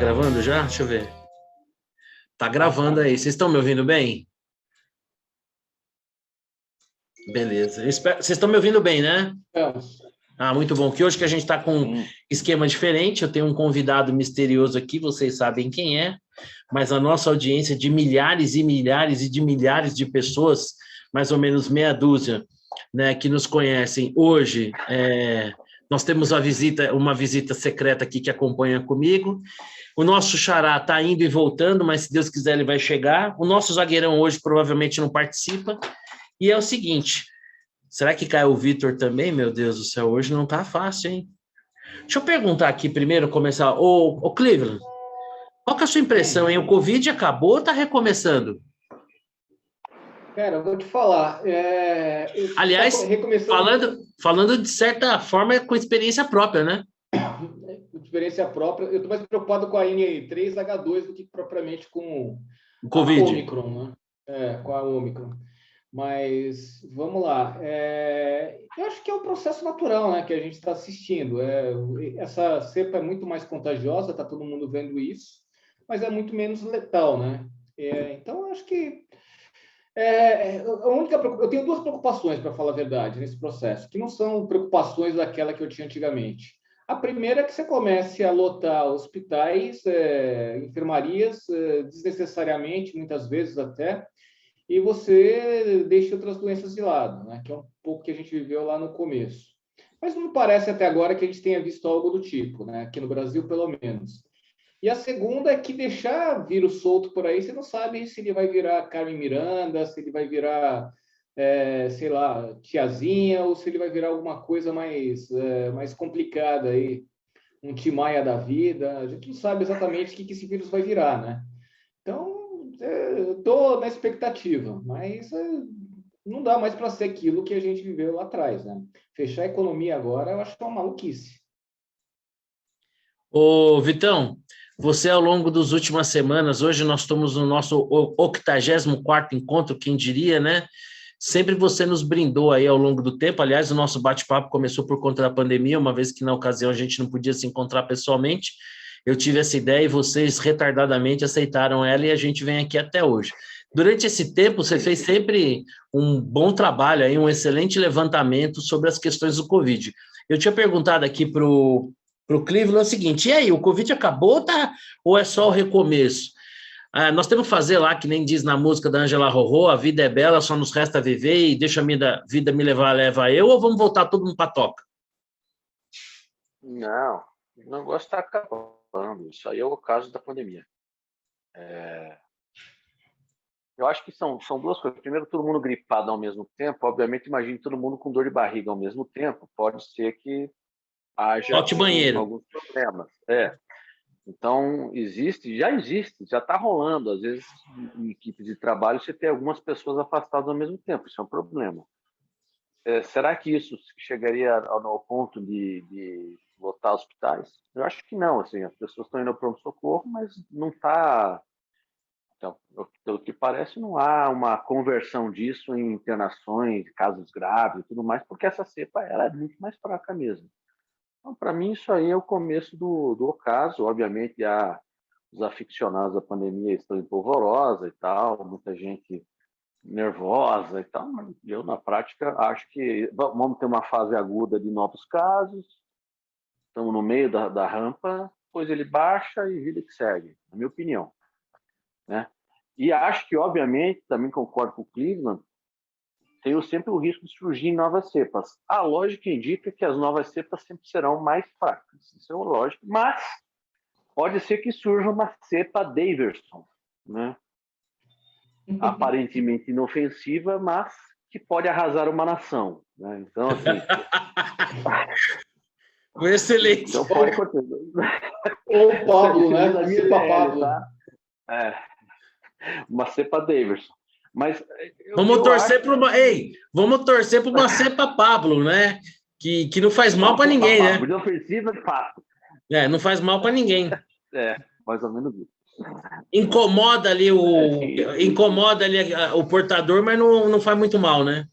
gravando já? Deixa eu ver. Tá gravando aí. Vocês estão me ouvindo bem? Beleza. Vocês estão me ouvindo bem, né? Muito bom. Que hoje que a gente está com um esquema diferente. Eu tenho um convidado misterioso aqui, vocês sabem quem é, mas a nossa audiência de milhares e milhares e de milhares de pessoas, mais ou menos meia dúzia, né, que nos conhecem hoje. Nós temos uma visita secreta aqui que acompanha comigo. O nosso xará está indo e voltando, mas se Deus quiser ele vai chegar. O nosso zagueirão hoje provavelmente não participa. E é o seguinte, será que caiu o Vitor também? Meu Deus do céu, hoje não tá fácil, hein? Deixa eu perguntar aqui primeiro, começar. Ô Cleveland, qual que é a sua impressão, hein? O Covid acabou ou tá recomeçando? Cara, eu vou te falar. Aliás, falando de certa forma, com experiência própria, né? Experiência própria. Eu estou mais preocupado com a N3H2 do que propriamente com o Covid. A Omicron, né? Com a Omicron. Mas vamos lá. Eu acho que é um processo natural, né, que a gente está assistindo. Essa cepa é muito mais contagiosa, está todo mundo vendo isso, mas é muito menos letal, né? Então, eu acho que eu tenho duas preocupações, para falar a verdade, nesse processo, que não são preocupações daquela que eu tinha antigamente. A primeira é que você comece a lotar hospitais, enfermarias, desnecessariamente, muitas vezes até, e você deixa outras doenças de lado, né? Que é um pouco que a gente viveu lá no começo. Mas não me parece até agora que a gente tenha visto algo do tipo, né? Aqui no Brasil, pelo menos. E a segunda é que deixar vírus solto por aí, você não sabe se ele vai virar Carmen Miranda, se ele vai virar, sei lá, tiazinha, ou se ele vai virar alguma coisa mais complicada aí, um Tim Maia da vida. A gente não sabe exatamente o que esse vírus vai virar, né? Então, eu estou na expectativa, mas não dá mais para ser aquilo que a gente viveu lá atrás, né? Fechar a economia agora, eu acho que é uma maluquice. Ô, Vitão, você ao longo das últimas semanas, hoje nós estamos no nosso 84º encontro, quem diria, né? Sempre você nos brindou aí ao longo do tempo. Aliás, o nosso bate-papo começou por conta da pandemia, uma vez que na ocasião a gente não podia se encontrar pessoalmente. Eu tive essa ideia e vocês retardadamente aceitaram ela e a gente vem aqui até hoje. Durante esse tempo, você fez sempre um bom trabalho, aí, um excelente levantamento sobre as questões do Covid. Eu tinha perguntado aqui para o Cleveland o seguinte, e aí, o Covid acabou, tá? Ou é só o recomeço? Nós temos que fazer lá, que nem diz na música da Angela Rorô, a vida é bela, só nos resta viver e deixa a minha vida me levar, leva eu, ou vamos voltar todo mundo para toca? Não, o negócio está acabando. Isso aí é o caso da pandemia. Eu acho que são duas coisas. Primeiro, todo mundo gripado ao mesmo tempo. Obviamente, imagine todo mundo com dor de barriga ao mesmo tempo. Pode ser que haja alguns problemas. Então, já está rolando. Às vezes, em equipe de trabalho, você tem algumas pessoas afastadas ao mesmo tempo. Isso é um problema. Será que isso chegaria ao ponto de lotar hospitais? Eu acho que não. Assim, as pessoas estão indo ao pronto-socorro, mas não está... Então, pelo que parece, não há uma conversão disso em internações, casos graves e tudo mais, porque essa cepa ela é muito mais fraca mesmo. Então, para mim, isso aí é o começo do ocaso. Obviamente, os aficionados da pandemia estão em polvorosa e tal, muita gente nervosa e tal, mas eu, na prática, acho que vamos ter uma fase aguda de novos casos, estamos no meio da rampa, depois ele baixa e vida que segue, na minha opinião. Né? E acho que, obviamente, também concordo com o Cleveland, tem sempre o risco de surgir novas cepas. A lógica indica que as novas cepas sempre serão mais fracas. Isso é lógico. Mas pode ser que surja uma cepa Daverson, né? Aparentemente inofensiva, mas que pode arrasar uma nação. Né? Então, assim... Foi excelente. Então, pode acontecer. Ou o Pablo, né? A cepa Pablo. Tá? Uma cepa Daverson. Mas vamos torcer para uma cepa Pablo, né? Que não faz mal para ninguém, né? Inofensiva de fato. Não faz mal para ninguém. Mais ou menos isso. Incomoda ali o portador, mas não faz muito mal, né?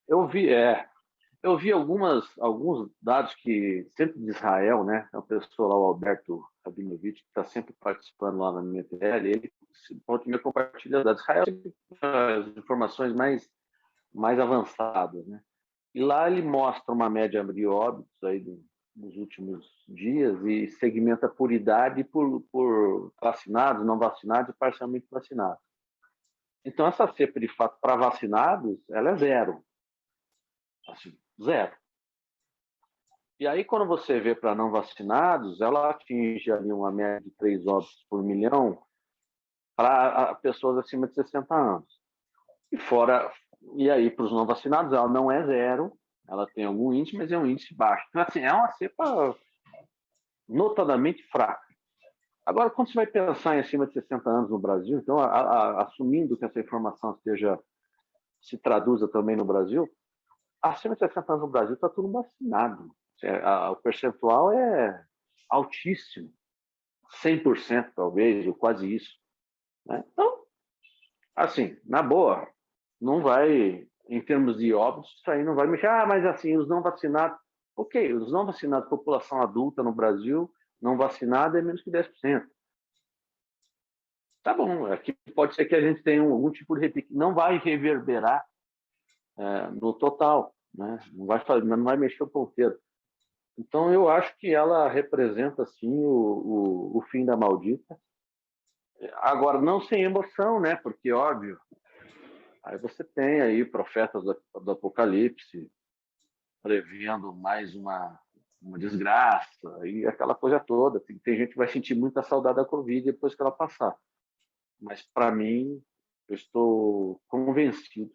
Eu vi, eu vi alguns dados que sempre de Israel, né? A pessoa lá, o Alberto Rabinovich, que está sempre participando lá na minha TL, ele me compartilha dados. Israel tem as informações mais avançadas, né? E lá ele mostra uma média de óbitos aí nos últimos dias e segmenta por idade, por vacinados, não vacinados e parcialmente vacinados. Então, essa cepa, de fato, para vacinados, ela é zero. Assim, zero. E aí, quando você vê para não vacinados, ela atinge ali uma média de 3 óbitos por milhão para pessoas acima de 60 anos. E aí, para os não vacinados, ela não é zero, ela tem algum índice, mas é um índice baixo. Então, assim, é uma cepa notadamente fraca. Agora, quando você vai pensar em acima de 60 anos no Brasil, então, assumindo que essa informação se traduza também no Brasil, acima de 60 anos no Brasil está tudo vacinado. O percentual é altíssimo, 100% talvez, ou quase isso. Né? Então, assim, na boa, não vai, em termos de óbitos, isso aí não vai mexer. Mas assim, os não vacinados, ok, os não vacinados, população adulta no Brasil, não vacinada é menos que 10%. Tá bom, aqui pode ser que a gente tenha algum tipo de repique, não vai reverberar no total, né? Não vai mexer o ponteiro. Então, eu acho que ela representa, sim, o fim da maldita. Agora, não sem emoção, né? Porque, óbvio, aí você tem aí profetas do Apocalipse prevendo mais uma desgraça e aquela coisa toda. Tem gente que vai sentir muita saudade da Covid depois que ela passar. Mas, para mim, eu estou convencido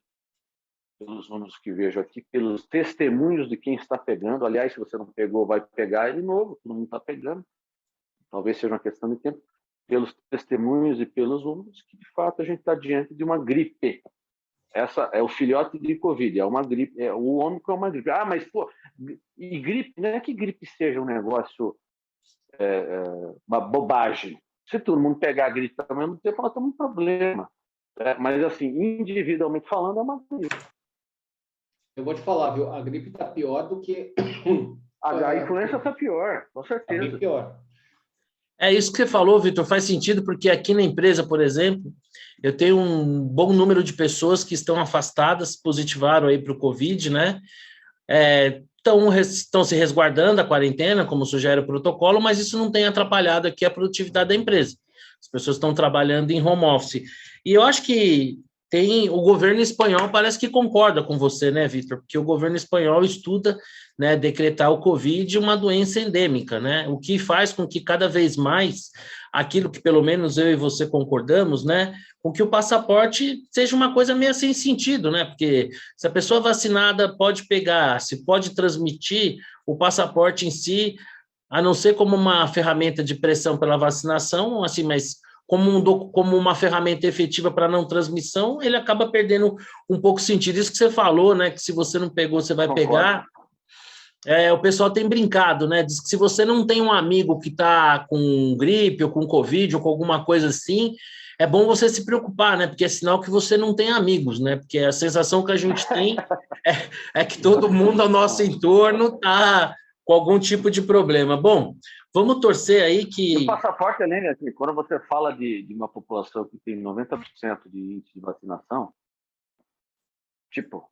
pelos números que vejo aqui, pelos testemunhos de quem está pegando. Aliás, se você não pegou, vai pegar de novo, todo mundo está pegando. Talvez seja uma questão de tempo. Pelos testemunhos e pelos números, que de fato a gente está diante de uma gripe. Essa é o filhote de Covid, é uma gripe, o Ômicron é uma gripe. Mas, pô, e gripe, não é que gripe seja um negócio, uma bobagem. Se todo mundo pegar a gripe ao mesmo tempo, nós temos um problema. Mas, assim, individualmente falando, é uma gripe. Eu vou te falar, viu? A gripe está pior do que... A influenza está pior, com certeza. Está bem pior. É isso que você falou, Vitor, faz sentido, porque aqui na empresa, por exemplo, eu tenho um bom número de pessoas que estão afastadas, positivaram aí para o Covid, né? Estão se resguardando da quarentena, como sugere o protocolo, mas isso não tem atrapalhado aqui a produtividade da empresa. As pessoas estão trabalhando em home office. E eu acho que o governo espanhol parece que concorda com você, né, Vitor? Porque o governo espanhol estuda, né, decretar o Covid uma doença endêmica, né? O que faz com que cada vez mais aquilo que pelo menos eu e você concordamos, né, com que o passaporte seja uma coisa meio sem sentido, né? Porque se a pessoa vacinada pode pegar, se pode transmitir, o passaporte em si, a não ser como uma ferramenta de pressão pela vacinação, assim, mas como uma ferramenta efetiva para não transmissão, ele acaba perdendo um pouco o sentido. Isso que você falou, né? Que se você não pegou, você vai pegar. O pessoal tem brincado, né? Diz que se você não tem um amigo que está com gripe ou com Covid ou com alguma coisa assim, é bom você se preocupar, né? Porque é sinal que você não tem amigos, né? Porque a sensação que a gente tem é que todo mundo ao nosso entorno está com algum tipo de problema. Bom, vamos torcer aí que... O passaporte, além, assim, quando você fala de uma população que tem 90% de índice de vacinação, tipo,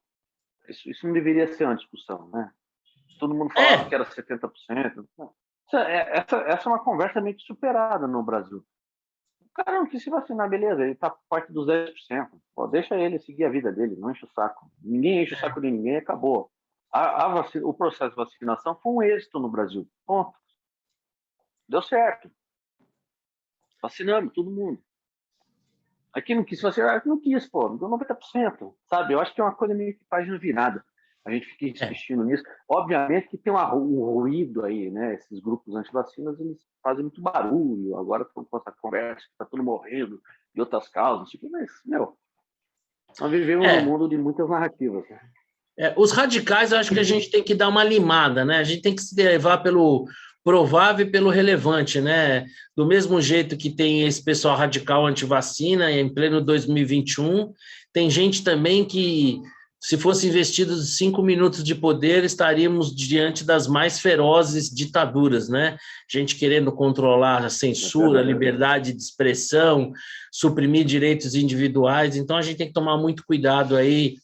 isso não deveria ser uma discussão, né? Todo mundo falava que era 70%. Essa é uma conversa meio que superada no Brasil. O cara não quis se vacinar, beleza, ele está parte dos 10%. Pô, deixa ele seguir a vida dele, não enche o saco. Ninguém enche o saco de ninguém, acabou. O processo de vacinação foi um êxito no Brasil. Ponto. Deu certo. Vacinamos todo mundo. Aqui não quis vacinar, não quis, pô. Deu 90%. Sabe? Eu acho que é uma coisa meio que página virada. A gente fica insistindo nisso. Obviamente que tem um ruído aí, né? Esses grupos antivacinas, eles fazem muito barulho. Agora estão com essa conversa que está tudo morrendo de outras causas. Mas, nós vivemos num mundo de muitas narrativas. Né? Os radicais, eu acho que a gente tem que dar uma limada, né? A gente tem que se levar pelo provável e pelo relevante, né? Do mesmo jeito que tem esse pessoal radical antivacina em pleno 2021, tem gente também que se fosse investidos 5 minutos de poder, estaríamos diante das mais ferozes ditaduras, né? Gente querendo controlar a censura, a liberdade de expressão, suprimir direitos individuais. Então, a gente tem que tomar muito cuidado aí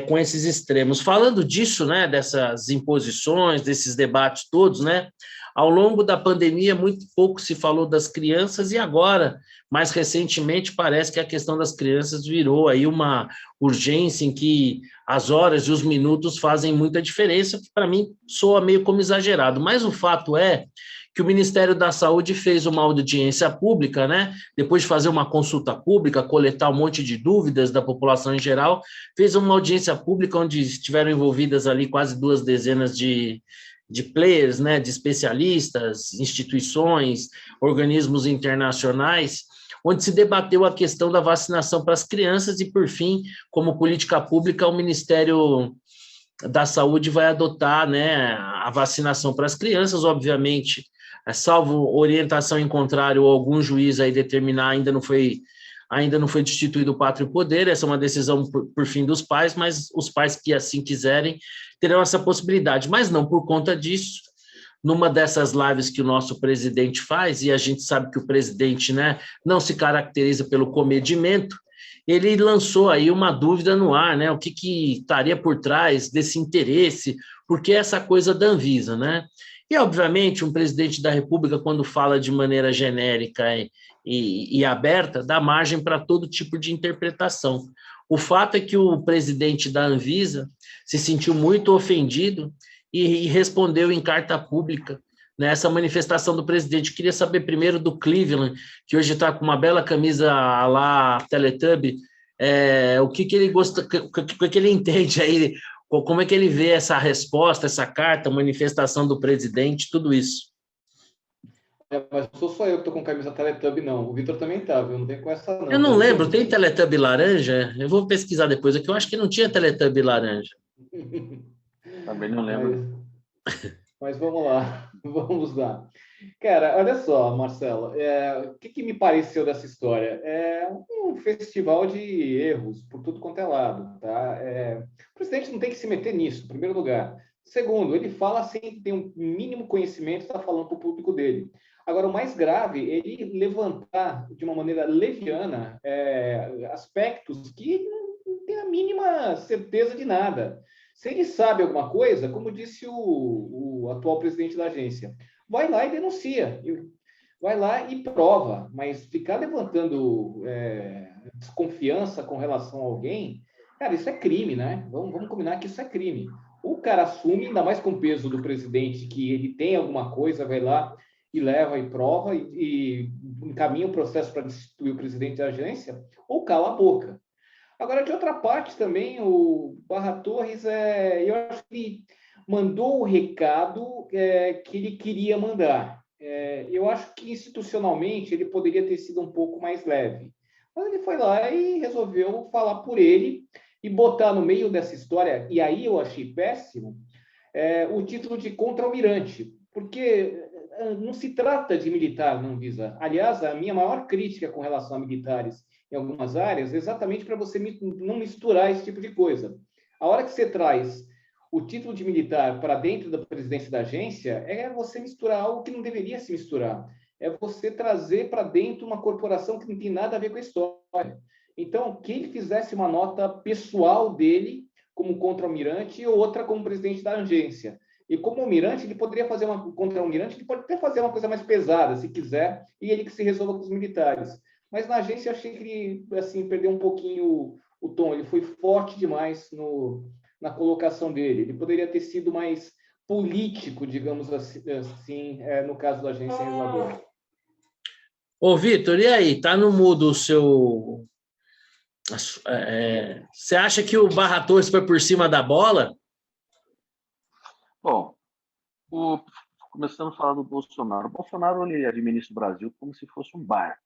com esses extremos. Falando disso, né, dessas imposições, desses debates todos, né? Ao longo da pandemia, muito pouco se falou das crianças e agora, mais recentemente, parece que a questão das crianças virou aí uma urgência em que as horas e os minutos fazem muita diferença, que para mim soa meio como exagerado. Mas o fato é que o Ministério da Saúde fez uma audiência pública, né? Depois de fazer uma consulta pública, coletar um monte de dúvidas da população em geral, fez uma audiência pública onde estiveram envolvidas ali quase 2 dezenas de players, né, de especialistas, instituições, organismos internacionais, onde se debateu a questão da vacinação para as crianças e, por fim, como política pública, o Ministério da Saúde vai adotar, né, a vacinação para as crianças, obviamente, salvo orientação em contrário ou algum juiz aí determinar, ainda não foi destituído o pátrio poder, essa é uma decisão por fim dos pais, mas os pais que assim quiserem terão essa possibilidade, mas não por conta disso. Numa dessas lives que o nosso presidente faz, e a gente sabe que o presidente, né, não se caracteriza pelo comedimento, ele lançou aí uma dúvida no ar, né, o que estaria por trás desse interesse, porque essa coisa da Anvisa, né? E, obviamente, um presidente da República, quando fala de maneira genérica e aberta, dá margem para todo tipo de interpretação. O fato é que o presidente da Anvisa se sentiu muito ofendido e respondeu em carta pública nessa manifestação do presidente. Queria saber primeiro do Cleveland, que hoje está com uma bela camisa lá Teletubby, o que ele gosta, o que ele entende aí, como é que ele vê essa resposta, essa carta, manifestação do presidente, tudo isso. Mas não sou só eu que estou com camisa Teletubby, não. O Vitor também tá, viu? Não tem com essa, não. Eu não lembro, tem Teletubby laranja? Eu vou pesquisar depois, aqui eu acho que não tinha Teletubby laranja. Também não lembro. Mas vamos lá, vamos lá. Cara, olha só, Marcelo, o que me pareceu dessa história? É um festival de erros por tudo quanto é lado, tá? O presidente não tem que se meter nisso, em primeiro lugar. Segundo, ele fala sem ter um mínimo conhecimento, está falando para o público dele. Agora, o mais grave é ele levantar de uma maneira leviana aspectos que ele não tem a mínima certeza de nada. Se ele sabe alguma coisa, como disse o atual presidente da agência, vai lá e denuncia, vai lá e prova, mas ficar levantando desconfiança com relação a alguém, cara, isso é crime, né? Vamos combinar que isso é crime. O cara assume, ainda mais com o peso do presidente, que ele tem alguma coisa, vai lá e leva e prova e encaminha o processo para destituir o presidente da agência, ou cala a boca. Agora, de outra parte também, o Barra Torres, eu acho que ele mandou o recado que ele queria mandar. Eu acho que institucionalmente ele poderia ter sido um pouco mais leve. Mas ele foi lá e resolveu falar por ele e botar no meio dessa história, e aí eu achei péssimo, o título de contra-almirante, porque não se trata de militar, não Visa. Aliás, a minha maior crítica com relação a militares em algumas áreas, exatamente para você não misturar esse tipo de coisa. A hora que você traz o título de militar para dentro da presidência da agência, é você misturar algo que não deveria se misturar. É você trazer para dentro uma corporação que não tem nada a ver com a história. Então, que ele fizesse uma nota pessoal dele como contra-almirante e outra como presidente da agência. E como almirante, ele poderia fazer uma contra-almirante, ele pode até fazer uma coisa mais pesada, se quiser, e ele que se resolva com os militares. Mas na agência eu achei que ele assim, perdeu um pouquinho o tom. Ele foi forte demais na colocação dele. Ele poderia ter sido mais político, digamos assim, no caso da agência reguladora. Ô, Vitor, e aí? Tá no mudo o seu... Você acha que o Barra Torres foi por cima da bola? Bom, começando a falar do Bolsonaro. O Bolsonaro ele administra o Brasil como se fosse um bar.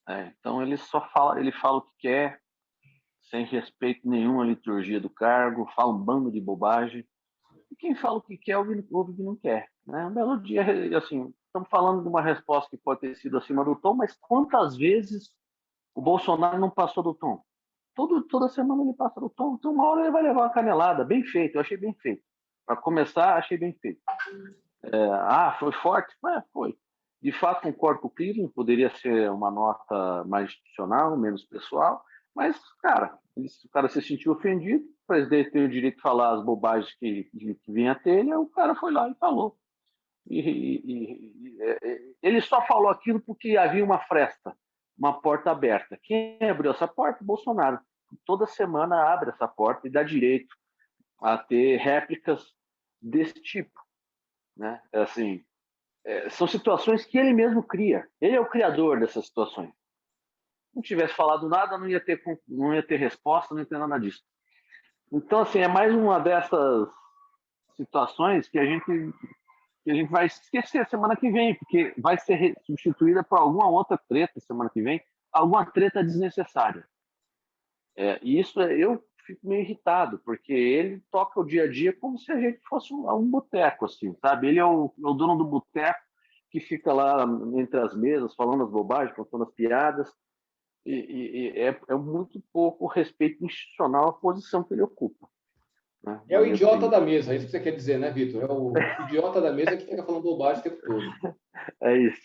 Então ele fala o que quer, sem respeito nenhum à liturgia do cargo, fala um bando de bobagem. E quem fala o que quer, ouve o que não quer. Né? Um belo dia, assim, estamos falando de uma resposta que pode ter sido acima do tom, mas quantas vezes o Bolsonaro não passou do tom? toda semana ele passa no tom, então uma hora ele vai levar uma canelada, bem feito, eu achei bem feito. Para começar, achei bem feito. Foi forte? Foi. De fato, concordo com o Cleveland, poderia ser uma nota mais institucional, menos pessoal, mas, cara, o cara se sentiu ofendido, o presidente tem o direito de falar as bobagens que vinha a ter, e o cara foi lá e falou. Ele só falou aquilo porque havia uma fresta, uma porta aberta. Quem abriu essa porta? Bolsonaro. Toda semana abre essa porta e dá direito a ter réplicas desse tipo, né? Assim, são situações que ele mesmo cria. Ele é o criador dessas situações. Se não tivesse falado nada, não ia ter resposta, não ia ter nada disso. Então, assim, é mais uma dessas situações que a gente vai esquecer semana que vem, porque vai ser substituída por alguma outra treta semana que vem, alguma treta desnecessária. E isso eu fico meio irritado, porque ele toca o dia a dia como se a gente fosse um boteco, assim, sabe? Ele é o dono do boteco que fica lá entre as mesas, falando as bobagens, contando as piadas, e é muito pouco respeito institucional à posição que ele ocupa. Né? É o idiota da mesa, é isso que você quer dizer, né, Vitor? É o idiota da mesa que fica falando bobagem o tempo todo. É isso.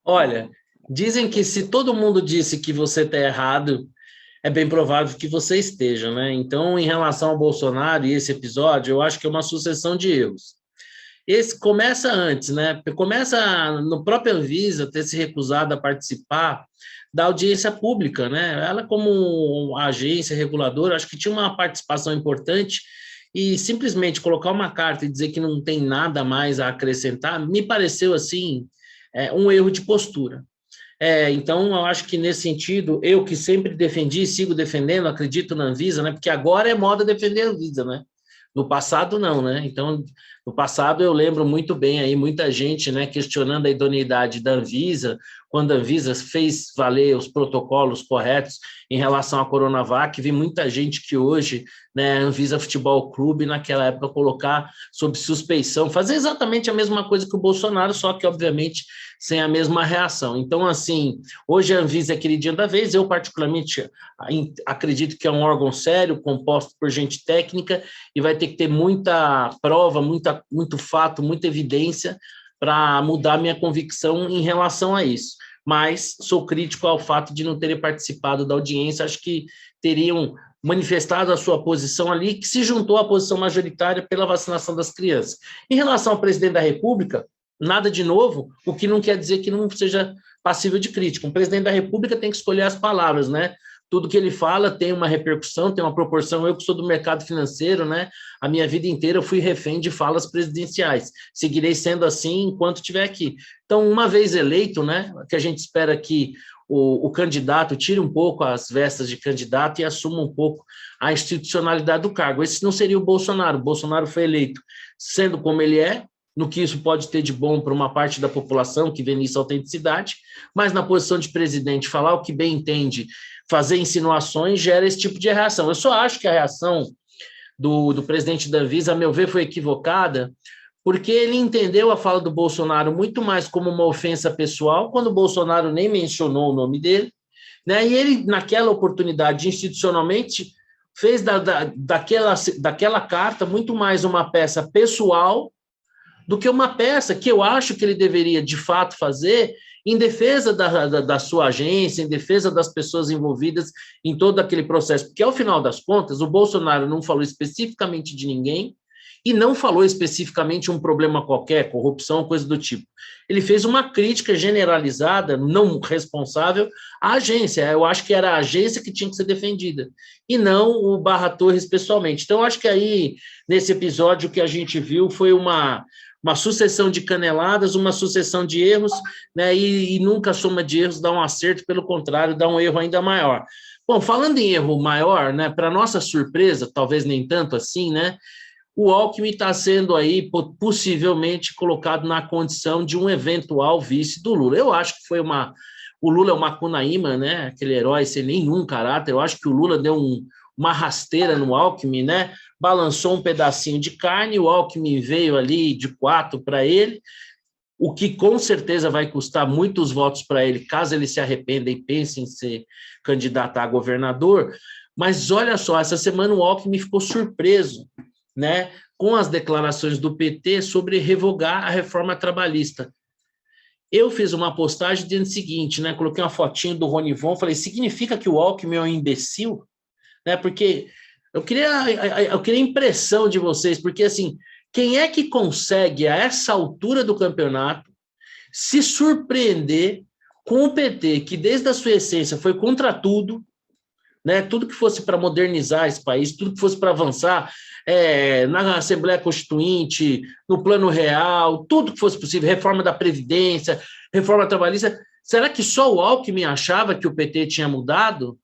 Olha, dizem que se todo mundo disse que você está errado, é bem provável que você esteja, né? Então, em relação ao Bolsonaro e esse episódio, eu acho que é uma sucessão de erros. Esse começa antes, né? Começa no próprio Anvisa ter se recusado a participar da audiência pública, né? Ela, como agência reguladora, acho que tinha uma participação importante e simplesmente colocar uma carta e dizer que não tem nada mais a acrescentar, me pareceu, assim, um erro de postura. Então, eu acho que nesse sentido, eu que sempre defendi, sigo defendendo, acredito na Anvisa, né? Porque agora é moda defender a Anvisa, né? No passado, não, né? Então, no passado, eu lembro muito bem aí, muita gente, né, questionando a idoneidade da Anvisa, quando a Anvisa fez valer os protocolos corretos em relação à Coronavac, vi muita gente que hoje, né, Anvisa Futebol Clube, naquela época, colocar sob suspeição, fazer exatamente a mesma coisa que o Bolsonaro, só que, obviamente, sem a mesma reação. Então, assim, hoje a Anvisa é queridinha da vez, eu particularmente acredito que é um órgão sério, composto por gente técnica, e vai ter que ter muita prova, muito fato, muita evidência para mudar minha convicção em relação a isso. Mas sou crítico ao fato de não terem participado da audiência, acho que teriam manifestado a sua posição ali, que se juntou à posição majoritária pela vacinação das crianças. Em relação ao presidente da República, nada de novo, o que não quer dizer que não seja passível de crítica. Um presidente da República tem que escolher as palavras, né? Tudo que ele fala tem uma repercussão, tem uma proporção. Eu que sou do mercado financeiro, né? A minha vida inteira eu fui refém de falas presidenciais. Seguirei sendo assim enquanto estiver aqui. Então, uma vez eleito, né? Que a gente espera que o candidato tire um pouco as vestes de candidato e assuma um pouco a institucionalidade do cargo. Esse não seria o Bolsonaro. O Bolsonaro foi eleito sendo como ele é, no que isso pode ter de bom para uma parte da população que vê nisso autenticidade, mas na posição de presidente, falar o que bem entende, fazer insinuações, gera esse tipo de reação. Eu só acho que a reação do presidente da Anvisa, a meu ver, foi equivocada, porque ele entendeu a fala do Bolsonaro muito mais como uma ofensa pessoal, quando o Bolsonaro nem mencionou o nome dele, né? E ele, naquela oportunidade, institucionalmente, fez daquela carta muito mais uma peça pessoal do que uma peça que eu acho que ele deveria, de fato, fazer em defesa da sua agência, em defesa das pessoas envolvidas em todo aquele processo. Porque, ao final das contas, o Bolsonaro não falou especificamente de ninguém e não falou especificamente um problema qualquer, corrupção, coisa do tipo. Ele fez uma crítica generalizada, não responsável, à agência. Eu acho que era a agência que tinha que ser defendida, e não o Barra Torres pessoalmente. Então, acho que aí, nesse episódio, o que a gente viu foi uma sucessão de caneladas, uma sucessão de erros, né? E nunca a soma de erros dá um acerto, pelo contrário, dá um erro ainda maior. Bom, falando em erro maior, né? Para nossa surpresa, talvez nem tanto assim, né? O Alckmin está sendo aí possivelmente colocado na condição de um eventual vice do Lula. Eu acho que o Lula é uma Macunaíma, né? Aquele herói sem nenhum caráter. Eu acho que o Lula deu uma rasteira no Alckmin, né? Balançou um pedacinho de carne, o Alckmin veio ali de 4 para ele, o que com certeza vai custar muitos votos para ele, caso ele se arrependa e pense em ser candidato a governador. Mas olha só, essa semana o Alckmin ficou surpreso, né, com as declarações do PT sobre revogar a reforma trabalhista. Eu fiz uma postagem dizendo o seguinte, né, coloquei uma fotinho do Ronivon, falei, significa que o Alckmin é um imbecil? Né, porque eu queria a impressão de vocês, porque assim, quem é que consegue, a essa altura do campeonato, se surpreender com o PT, que desde a sua essência foi contra tudo, né? Tudo que fosse para modernizar esse país, tudo que fosse para avançar na Assembleia Constituinte, no Plano Real, tudo que fosse possível, reforma da Previdência, reforma trabalhista. Será que só o Alckmin achava que o PT tinha mudado?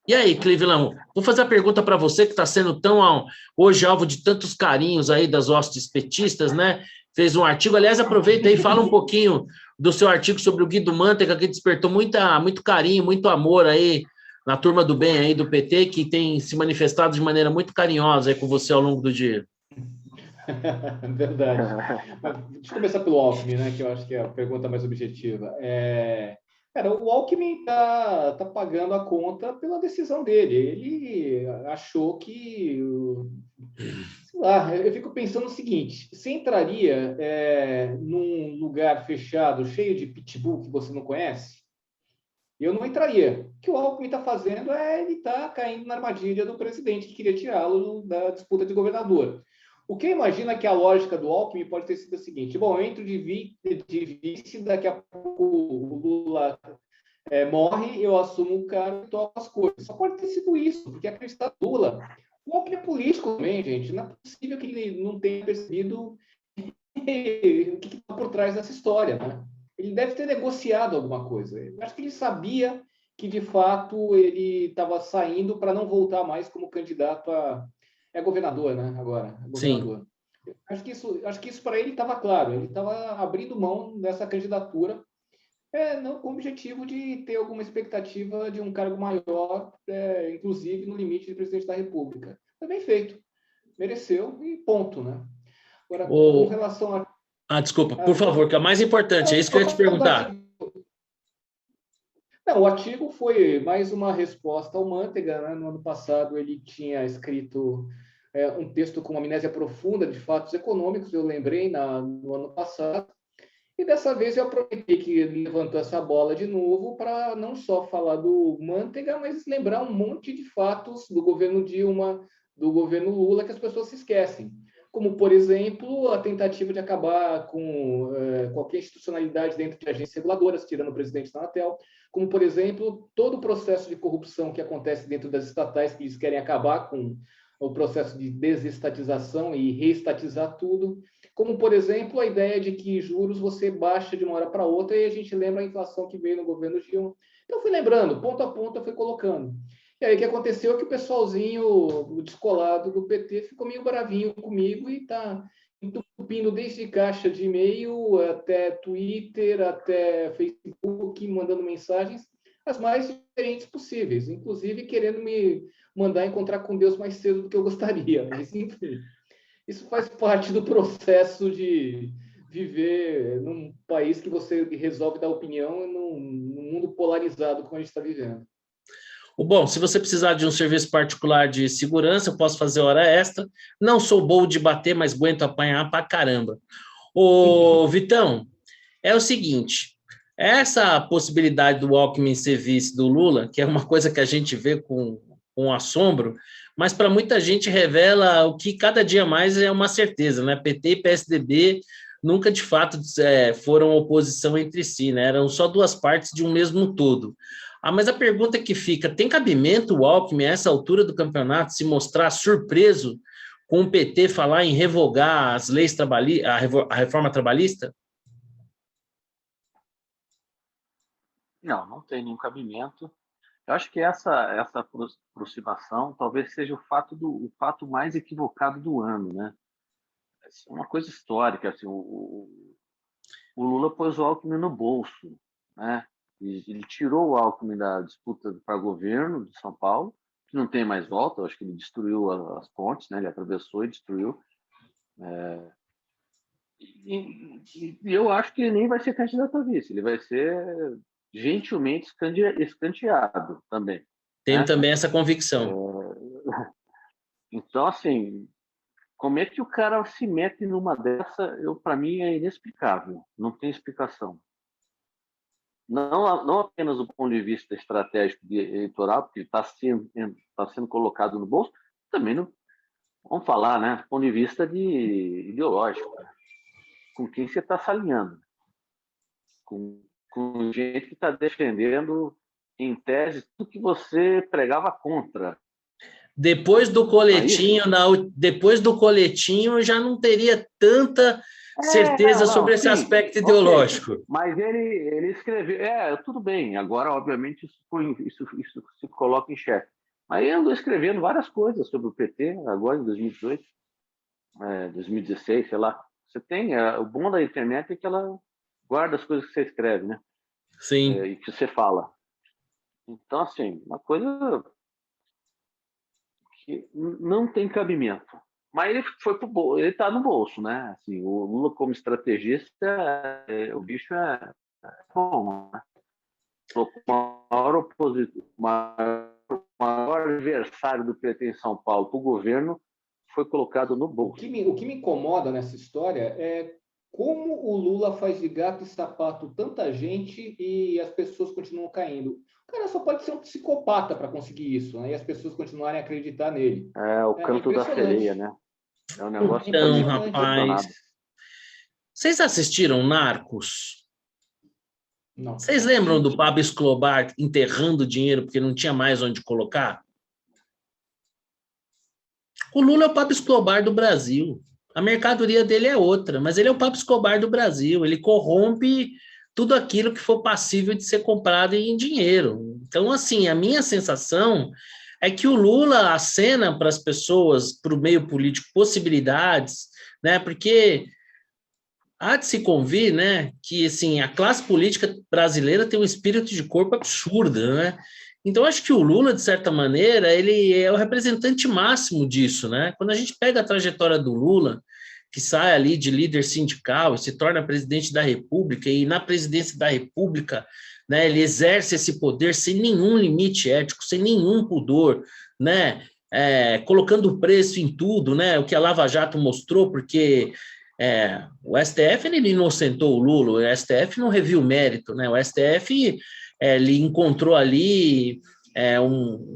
E aí, Clevilão, vou fazer a pergunta para você, que está sendo hoje alvo de tantos carinhos aí das hostes petistas, né? Fez um artigo, aliás, aproveita aí e fala um pouquinho do seu artigo sobre o Guido Mantega, que despertou muito carinho, muito amor aí na turma do bem aí do PT, que tem se manifestado de maneira muito carinhosa aí com você ao longo do dia. Verdade. Mas, deixa eu começar pelo Alckmin, né, que eu acho que é a pergunta mais objetiva. Cara, o Alckmin tá pagando a conta pela decisão dele. Ele achou que... Sei lá, eu fico pensando o seguinte, você entraria num lugar fechado, cheio de pitbull que você não conhece? Eu não entraria. O que o Alckmin está fazendo ele está caindo na armadilha do presidente que queria tirá-lo da disputa de governador. O que imagina que a lógica do Alckmin pode ter sido a seguinte: bom, eu entro de vice, daqui a pouco o Lula morre, eu assumo o cargo e toco as coisas. Só pode ter sido isso, porque acreditar no Lula. O Alckmin é político também, gente. Não é possível que ele não tenha percebido o que está por trás dessa história, né? Ele deve ter negociado alguma coisa. Eu acho que ele sabia que, de fato, ele estava saindo para não voltar mais como candidato a... É governador, né? Agora, governador. Sim. Acho que isso para ele estava claro. Ele estava abrindo mão dessa candidatura não, com o objetivo de ter alguma expectativa de um cargo maior, inclusive no limite de presidente da República. Foi bem feito. Mereceu e ponto, né? Agora, com relação a... desculpa, por favor, que é o mais importante, é isso que eu ia te perguntar. Não, o artigo foi mais uma resposta ao Mantega, né? No ano passado ele tinha escrito um texto com uma amnésia profunda de fatos econômicos, eu lembrei no ano passado, e dessa vez eu aproveitei que ele levantou essa bola de novo para não só falar do Mantega, mas lembrar um monte de fatos do governo Dilma, do governo Lula, que as pessoas se esquecem. Como, por exemplo, a tentativa de acabar com qualquer institucionalidade dentro de agências reguladoras, tirando o presidente da Anatel, como, por exemplo, todo o processo de corrupção que acontece dentro das estatais, que eles querem acabar com o processo de desestatização e reestatizar tudo, como, por exemplo, a ideia de que juros você baixa de uma hora para outra, e a gente lembra a inflação que veio no governo Dilma. Então, fui lembrando, ponto a ponto, eu fui colocando. E aí o que aconteceu é que o pessoalzinho descolado do PT ficou meio bravinho comigo e está entupindo desde caixa de e-mail até Twitter, até Facebook, mandando mensagens as mais diferentes possíveis, inclusive querendo me mandar encontrar com Deus mais cedo do que eu gostaria. Mas, enfim, isso faz parte do processo de viver num país que você resolve dar opinião num mundo polarizado como a gente está vivendo. Bom, se você precisar de um serviço particular de segurança, eu posso fazer hora extra. Não sou bom de bater, mas aguento apanhar pra caramba. Vitão, é o seguinte, essa possibilidade do Alckmin ser vice do Lula, que é uma coisa que a gente vê com assombro, mas para muita gente revela o que cada dia mais é uma certeza, né? PT e PSDB nunca de fato foram oposição entre si, né? Eram só duas partes de um mesmo todo. Mas a pergunta que fica, tem cabimento o Alckmin, a essa altura do campeonato, se mostrar surpreso com o PT falar em revogar as leis trabalhistas, a reforma trabalhista? Não tem nenhum cabimento. Eu acho que essa aproximação talvez seja o fato mais equivocado do ano, né? É uma coisa histórica. Assim, o Lula pôs o Alckmin no bolso, né? Ele tirou o Alckmin da disputa para governo de São Paulo, que não tem mais volta. Eu acho que ele destruiu as pontes, né? Ele atravessou e destruiu. E eu acho que ele nem vai ser candidato a vice, ele vai ser gentilmente escanteado também. Tenho né? também essa convicção. Então, assim, como é que o cara se mete numa dessa? Para mim é inexplicável, não tem explicação. Não apenas do ponto de vista estratégico eleitoral, porque ele está sendo colocado no bolso, também vamos falar, né, do ponto de vista ideológico, com quem você está se alinhando, com gente que está defendendo, em tese, tudo que você pregava contra. Depois do coletinho, já não teria tanta certeza sobre esse aspecto ideológico. Okay. Mas ele escreveu... tudo bem, agora, obviamente, isso se coloca em xeque. Mas ele andou escrevendo várias coisas sobre o PT, agora em 2018, 2016, sei lá. Você tem... o bom da internet é que ela guarda as coisas que você escreve, né? Sim. E que você fala. Então, assim, uma coisa que não tem cabimento. Mas ele está no bolso, né? Assim, o Lula como estrategista, o bicho é bom, né? O maior adversário do PT em São Paulo para o governo foi colocado no bolso. O que me incomoda nessa história é como o Lula faz de gato e sapato tanta gente e as pessoas continuam caindo. O cara só pode ser um psicopata para conseguir isso, né? E as pessoas continuarem a acreditar nele. O canto da sereia, né? É um negócio... Então, rapaz... Vocês assistiram Narcos? Não. Vocês lembram do Pablo Escobar enterrando dinheiro porque não tinha mais onde colocar? O Lula é o Pablo Escobar do Brasil. A mercadoria dele é outra, mas ele é o Pablo Escobar do Brasil. Ele corrompe tudo aquilo que for passível de ser comprado em dinheiro. Então, assim, a minha sensação é que o Lula acena para as pessoas, para o meio político, possibilidades, né? Porque há de se convir, né, que assim, a classe política brasileira tem um espírito de corpo absurdo, né? Então, acho que o Lula, de certa maneira, ele é o representante máximo disso, né? Quando a gente pega a trajetória do Lula, que sai ali de líder sindical e se torna presidente da República, e na presidência da República, né, ele exerce esse poder sem nenhum limite ético, sem nenhum pudor, né? Colocando preço em tudo, né? O que a Lava Jato mostrou, porque... o STF ele inocentou o Lula, o STF não reviu o mérito, né? O STF ele encontrou ali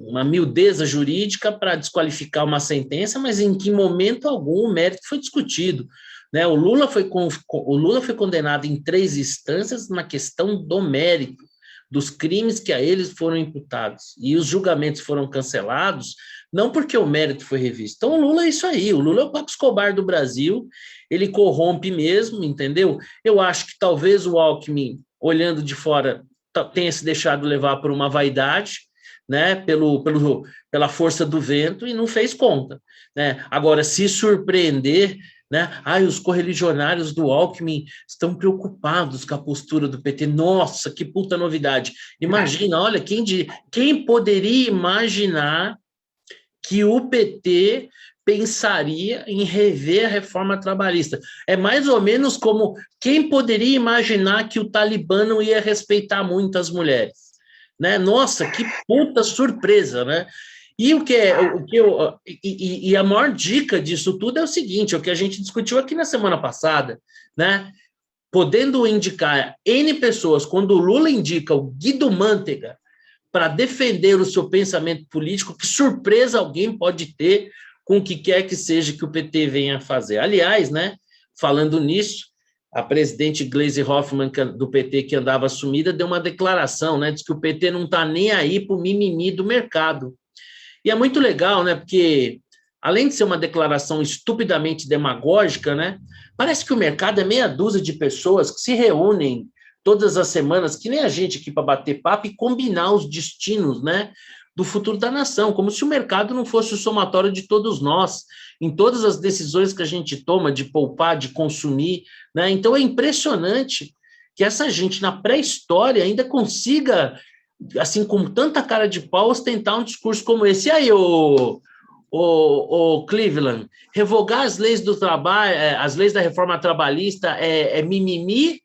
uma miudeza jurídica para desqualificar uma sentença, mas em que momento algum o mérito foi discutido, né? O Lula foi condenado em 3 instâncias na questão do mérito, dos crimes que a eles foram imputados, e os julgamentos foram cancelados, não porque o mérito foi revisto. Então, o Lula é isso aí, o Lula é o Pablo Escobar do Brasil, ele corrompe mesmo, entendeu? Eu acho que talvez o Alckmin, olhando de fora, tenha se deixado levar por uma vaidade, né, pela força do vento, e não fez conta, né? Agora, se surpreender, né? Os correligionários do Alckmin estão preocupados com a postura do PT. Nossa, que puta novidade. Imagina, olha, quem poderia imaginar que o PT pensaria em rever a reforma trabalhista? É mais ou menos como quem poderia imaginar que o Talibã não ia respeitar muito as mulheres, né? Nossa, que puta surpresa, né? E a maior dica disso tudo é o seguinte, o que a gente discutiu aqui na semana passada, né? Podendo indicar N pessoas, quando o Lula indica o Guido Mantega para defender o seu pensamento político, que surpresa alguém pode ter com o que quer que seja que o PT venha fazer. Aliás, né, falando nisso, a presidente Gleisi Hoffmann, do PT, que andava assumida, deu uma declaração, né, diz que o PT não está nem aí para o mimimi do mercado. E é muito legal, né, porque, além de ser uma declaração estupidamente demagógica, né, parece que o mercado é meia dúzia de pessoas que se reúnem todas as semanas, que nem a gente aqui para bater papo e combinar os destinos, né, do futuro da nação, como se o mercado não fosse o somatório de todos nós, em todas as decisões que a gente toma de poupar, de consumir, né? Então é impressionante que essa gente, na pré-história, ainda consiga, assim, com tanta cara de pau, ostentar um discurso como esse. E aí, ô o Cleveland, revogar as leis do trabalho, as leis da reforma trabalhista é mimimi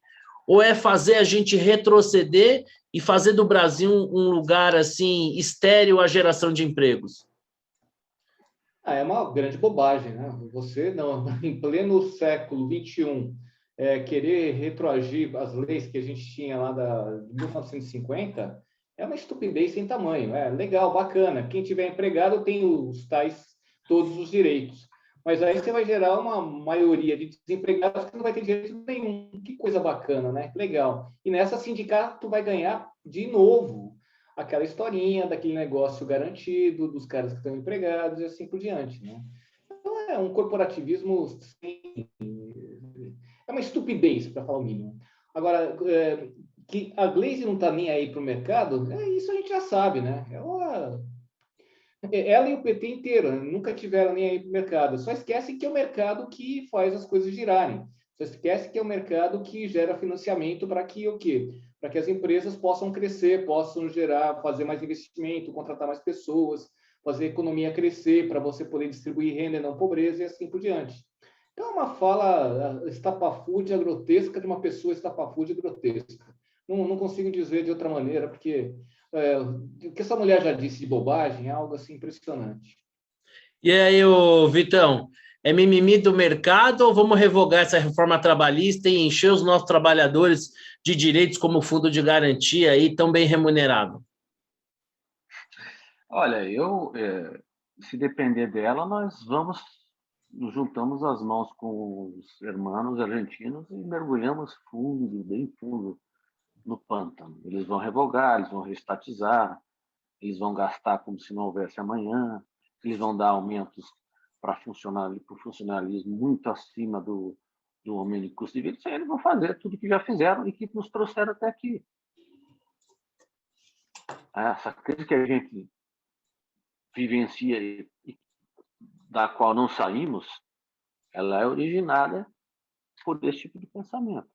ou é fazer a gente retroceder e fazer do Brasil um lugar assim estéril à geração de empregos? É uma grande bobagem, né? Você, não, em pleno século XXI, querer retroagir as leis que a gente tinha lá de 1950 é uma estupidez sem tamanho. É legal, bacana. Quem tiver empregado tem todos os direitos. Mas aí você vai gerar uma maioria de desempregados que não vai ter direito nenhum. Que coisa bacana, né? Legal. E nessa sindicato vai ganhar de novo aquela historinha daquele negócio garantido, dos caras que estão empregados e assim por diante, né? Então é um corporativismo sem... É uma estupidez, para falar o mínimo. Agora, que a Glaze não está nem aí para o mercado, isso a gente já sabe, né? Ela e o PT inteiro nunca tiveram nem aí para o mercado. Só esquece que é o mercado que faz as coisas girarem. Só esquece que é o mercado que gera financiamento para que o quê? Para que as empresas possam crescer, possam gerar, fazer mais investimento, contratar mais pessoas, fazer a economia crescer, para você poder distribuir renda e não pobreza e assim por diante. Então, é uma fala estapafúrdia grotesca de uma pessoa estapafúrdia grotesca. Não consigo dizer de outra maneira, porque o que essa mulher já disse de bobagem é algo assim impressionante. E aí, Vitão, é mimimi do mercado ou vamos revogar essa reforma trabalhista e encher os nossos trabalhadores de direitos como fundo de garantia aí tão bem remunerado? Olha, se depender dela, nós nos juntamos as mãos com os irmãos argentinos e mergulhamos fundo, bem fundo, no pântano. Eles vão revogar, eles vão reestatizar, eles vão gastar como se não houvesse amanhã, eles vão dar aumentos para o funcionalismo muito acima do aumento de custo de vida. Isso aí eles vão fazer tudo que já fizeram e que nos trouxeram até aqui. Essa crise que a gente vivencia e da qual não saímos, ela é originada por esse tipo de pensamento.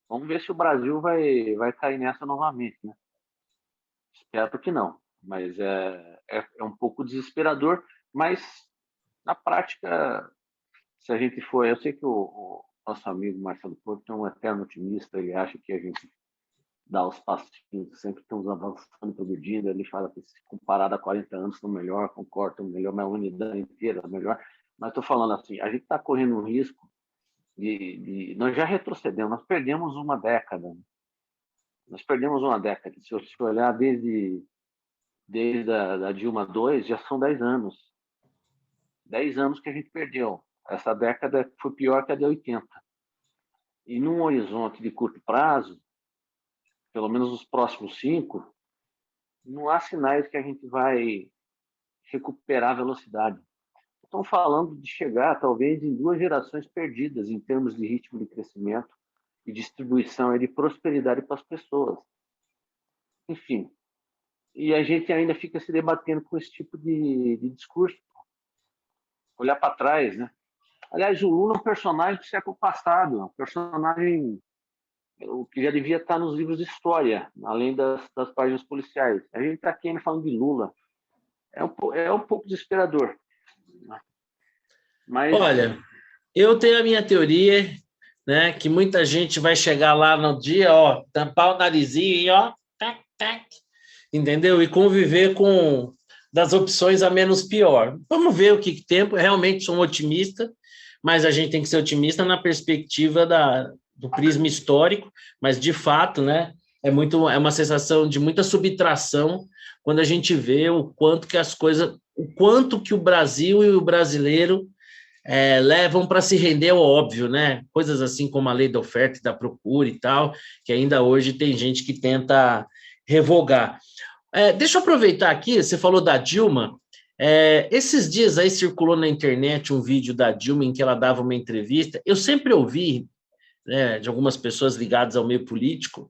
Vamos ver se o Brasil vai cair nessa novamente, né? Espero que não, mas é um pouco desesperador, mas na prática, se a gente for... Eu sei que o nosso amigo Marcelo Porto é um eterno otimista, ele acha que a gente dá os passinhos, sempre estamos avançando, progredindo, ele fala que se comparado a 40 anos estão melhor, concordo, estão melhor, mas a unidade inteira é melhor, mas estou falando assim, a gente está correndo um risco nós já retrocedemos, nós perdemos uma década. Se você olhar desde a Dilma II, já são 10 anos. 10 anos que a gente perdeu. Essa década foi pior que a de 80. E num horizonte de curto prazo, pelo menos os próximos 5, não há sinais que a gente vai recuperar a velocidade. Estão falando de chegar, talvez, em 2 gerações perdidas em termos de ritmo de crescimento e distribuição e de prosperidade para as pessoas. Enfim, e a gente ainda fica se debatendo com esse tipo de discurso. Olhar para trás, né? Aliás, o Lula é um personagem do século passado, um personagem que já devia estar nos livros de história, além das páginas policiais. A gente está aqui ainda falando de Lula. É um pouco desesperador. Mas... Olha, eu tenho a minha teoria, né, que muita gente vai chegar lá no dia, ó, tampar o narizinho e ó, tac, tac, entendeu? E conviver com das opções a menos pior. Vamos ver o que tem. Realmente sou um otimista, mas a gente tem que ser otimista na perspectiva do prisma histórico, mas de fato, né, é uma sensação de muita subtração quando a gente vê o quanto que o Brasil e o brasileiro levam para se render ao óbvio, né? Coisas assim como a lei da oferta e da procura e tal, que ainda hoje tem gente que tenta revogar. Deixa eu aproveitar aqui, você falou da Dilma, esses dias aí circulou na internet um vídeo da Dilma em que ela dava uma entrevista. Eu sempre ouvi, né, de algumas pessoas ligadas ao meio político,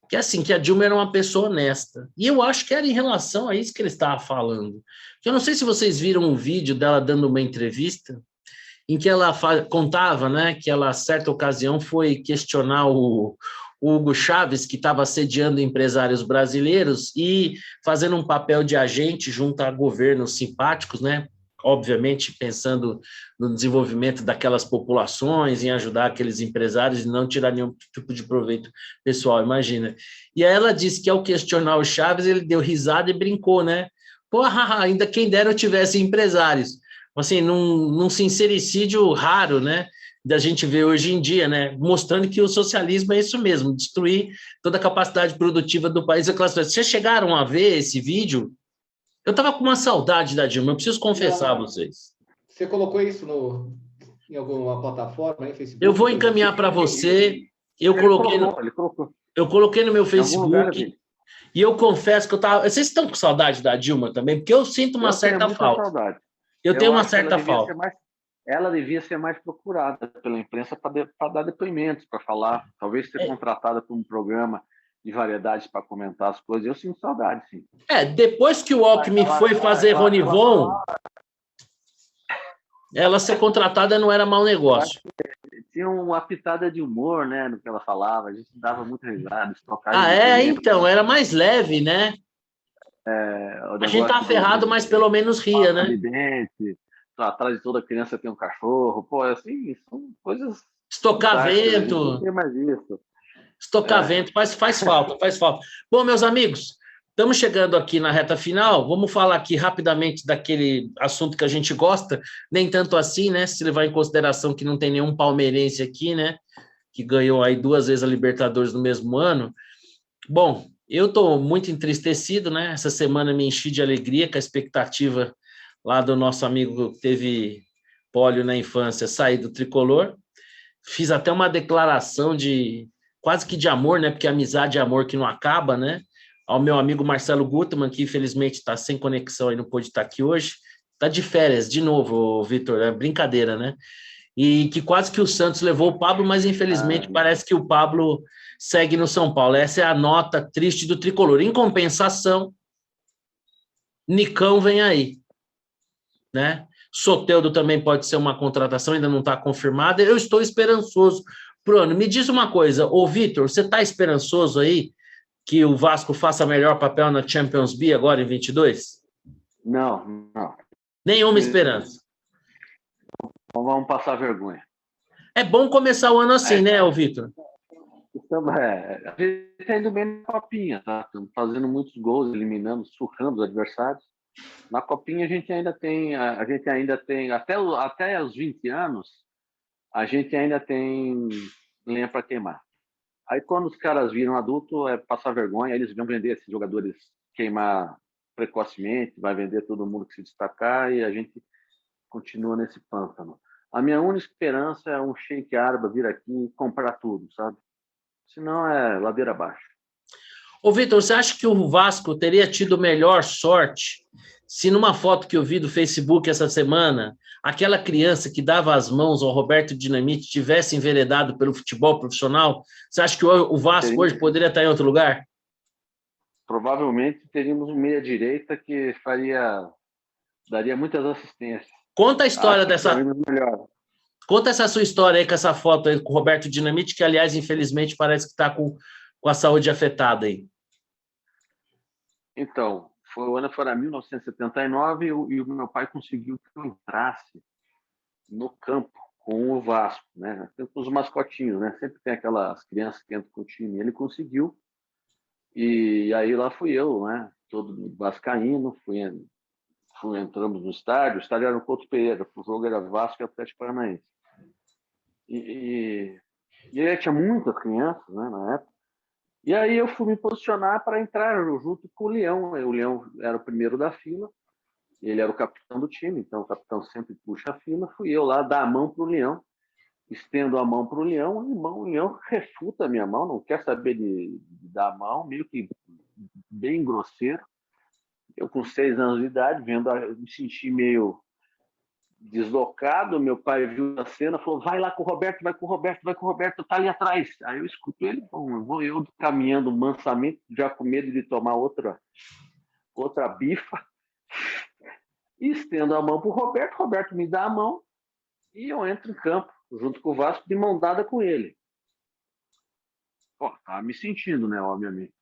que assim, que a Dilma era uma pessoa honesta. E eu acho que era em relação a isso que ele estava falando. Eu não sei se vocês viram um vídeo dela dando uma entrevista em que ela contava, né, que ela, a certa ocasião, foi questionar o o Hugo Chávez, que estava assediando empresários brasileiros e fazendo um papel de agente junto a governos simpáticos, né? Obviamente pensando no desenvolvimento daquelas populações, em ajudar aqueles empresários e não tirar nenhum tipo de proveito pessoal, imagina. E aí ela disse que ao questionar o Chávez, ele deu risada e brincou, né? Porra, ainda quem dera eu tivesse empresários. Assim, num sincericídio raro, né? Da gente ver hoje em dia, né? Mostrando que o socialismo é isso mesmo, destruir toda a capacidade produtiva do país. Vocês chegaram a ver esse vídeo? Eu estava com uma saudade da Dilma, eu preciso confessar a vocês. Você colocou isso em alguma plataforma, aí, Facebook? Eu vou encaminhar para você. Eu coloquei no meu Facebook. E eu confesso que eu estava... Vocês estão com saudade da Dilma também? Porque eu sinto uma certa falta. Saudade. Eu tenho uma certa falta. Ela devia ser mais procurada pela imprensa para dar depoimentos, para falar, talvez ser contratada por um programa de variedades para comentar as coisas. Eu sinto saudade, sim. Depois que o Alckmin foi fazer Ronivon, ela ser contratada não era mau negócio. Tinha uma pitada de humor, né, no que ela falava. A gente dava muito risada. Então, era mais leve, né? A gente tá ferrado, mas pelo menos ria, né? Evidente. Atrás de toda criança tem um cachorro. Pô, assim, são coisas... Estocar vento. Não tem mais isso. Estocar vento, faz falta. Bom, meus amigos, estamos chegando aqui na reta final. Vamos falar aqui rapidamente daquele assunto que a gente gosta, nem tanto assim, né? Se levar em consideração que não tem nenhum palmeirense aqui, né? Que ganhou aí 2 vezes a Libertadores no mesmo ano. Bom, eu estou muito entristecido, né? Essa semana me enchi de alegria com a expectativa lá do nosso amigo que teve pólio na infância sair do tricolor. Fiz até uma declaração quase que de amor, né? Porque amizade é amor que não acaba, né? Ao meu amigo Marcelo Gutmann, que infelizmente está sem conexão e não pôde estar aqui hoje. Está de férias, de novo, Vitor, é brincadeira, né? E que quase que o Santos levou o Pablo, mas infelizmente parece que o Pablo segue no São Paulo. Essa é a nota triste do tricolor. Em compensação, Nicão vem aí, né? Soteldo também pode ser uma contratação, ainda não está confirmada. Eu estou esperançoso pro ano. Me diz uma coisa, ô Vitor, você está esperançoso aí que o Vasco faça melhor papel na Champions League agora em 22? Não. Nenhuma esperança. Então vamos passar vergonha. É bom começar o ano assim, né, ô Vitor? A gente está indo bem na copinha, tá? Estamos fazendo muitos gols, eliminando, surrando os adversários. Na copinha a gente ainda tem até os 20 anos, a gente ainda tem lenha para queimar. Aí quando os caras viram adulto, é passar vergonha, eles vão vender esses jogadores, queimar precocemente, vai vender todo mundo que se destacar e a gente continua nesse pântano. A minha única esperança é um Sheik árabe vir aqui e comprar tudo, sabe? Senão é ladeira abaixo. Ô, Vitor, você acha que o Vasco teria tido melhor sorte se numa foto que eu vi do Facebook essa semana, aquela criança que dava as mãos ao Roberto Dinamite tivesse enveredado pelo futebol profissional? Você acha que o Vasco hoje poderia estar em outro lugar? Provavelmente teríamos um meia-direita que daria muitas assistências. Conta a história Conta essa sua história aí com essa foto aí com o Roberto Dinamite, que, aliás, infelizmente, parece que está com a saúde afetada aí. Então, o ano foi 1979 e o meu pai conseguiu que eu entrasse no campo com o Vasco, né? Tem os mascotinhos, né? Sempre tem aquelas crianças que entram com o time. Ele conseguiu. E aí lá fui eu, né? Todo vascaíno, entramos no estádio. O estádio era no Couto Pereira, o jogo era Vasco e Atlético Paranaense. E aí tinha muitas crianças, né, na época. E aí eu fui me posicionar para entrar junto com o Leão. O Leão era o primeiro da fila, ele era o capitão do time, então o capitão sempre puxa a fila. Fui eu lá dar a mão para o Leão, estendo a mão para o Leão, e o Leão refuta a minha mão, não quer saber de dar a mão, meio que bem grosseiro. Eu com 6 anos de idade, me senti meio deslocado. Meu pai viu a cena, falou: vai lá com o Roberto, vai com o Roberto, tá ali atrás. Aí eu escuto ele, vou eu caminhando mansamente, já com medo de tomar outra bifa, e estendo a mão pro Roberto me dá a mão e eu entro em campo junto com o Vasco, de mão dada com ele. Pô, tava me sentindo, né, obviamente.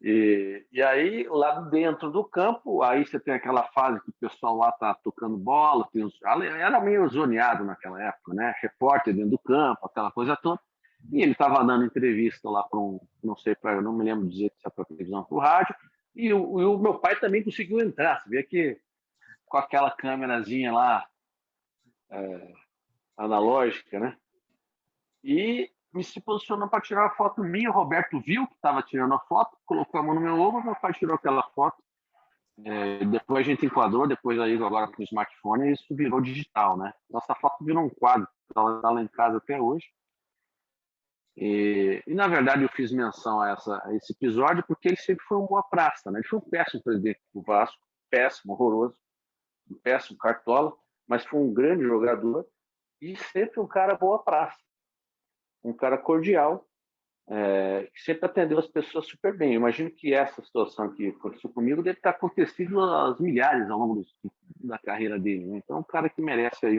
E aí, lá dentro do campo, aí você tem aquela fase que o pessoal lá tá tocando bola, era meio zoneado naquela época, né? Repórter dentro do campo, aquela coisa toda. E ele estava dando entrevista lá para não sei, eu não me lembro dizer se é para televisão ou para o rádio. E o meu pai também conseguiu entrar. Você vê que com aquela câmerazinha lá, analógica, né? E me se posicionou para tirar a foto minha. O Roberto viu que estava tirando a foto, colocou a mão no meu ombro, meu pai tirou aquela foto. Depois a gente enquadrou, depois aí agora com o smartphone, isso virou digital, né? Nossa foto virou um quadro, está lá em casa até hoje. E na verdade eu fiz menção a esse episódio porque ele sempre foi uma boa praça, né? Ele foi um péssimo presidente do Vasco, péssimo, horroroso, um péssimo cartola, mas foi um grande jogador e sempre um cara boa praça, um cara cordial, que sempre atendeu as pessoas super bem. Eu imagino que essa situação que aconteceu comigo deve ter acontecido aos milhares ao longo da carreira dele, né? Então é um cara que merece aí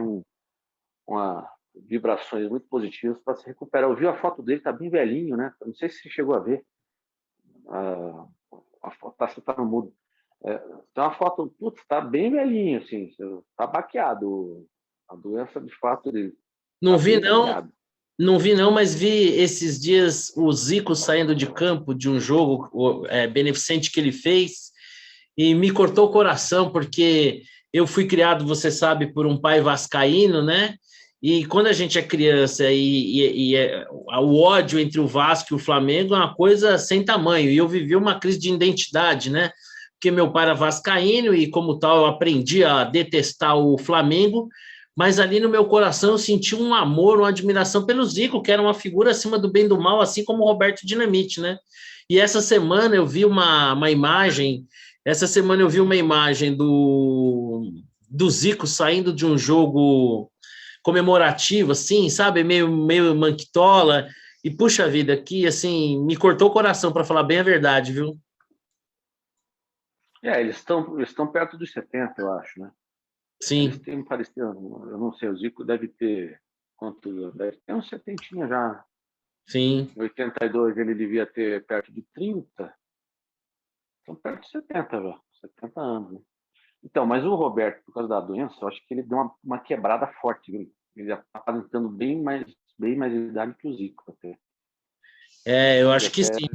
uma vibrações muito positivas para se recuperar. Eu vi a foto dele, tá bem velhinho, né? Não sei se você chegou a ver. A foto tá no mudo. Tem uma foto, putz, tá bem velhinho, assim, tá baqueado. A doença, de fato, dele. Não Tá vi, bem não. baqueado. Não vi, não, mas vi esses dias o Zico saindo de campo de um jogo beneficente que ele fez e me cortou o coração, porque eu fui criado, você sabe, por um pai vascaíno, né? E quando a gente é criança o ódio entre o Vasco e o Flamengo é uma coisa sem tamanho. E eu vivi uma crise de identidade, né? Porque meu pai era vascaíno e, como tal, eu aprendi a detestar o Flamengo, mas ali no meu coração eu senti um amor, uma admiração pelo Zico, que era uma figura acima do bem e do mal, assim como o Roberto Dinamite, né? E essa semana eu vi uma imagem, do Zico saindo de um jogo comemorativo, assim, sabe? Meio manquitola. E, puxa vida, aqui, assim, me cortou o coração, para falar bem a verdade, viu? Eles estão perto dos 70, eu acho, né? Eles Sim. têm parecido, eu não sei, o Zico deve ter quanto? Deve ter uns 70 já. Sim. Em 82 ele devia ter perto de 30. Estão perto de 70, velho. 70 anos, né? Então, mas o Roberto, por causa da doença, eu acho que ele deu uma quebrada forte. Ele já está aparentando bem mais idade que o Zico até. Eu acho que sim.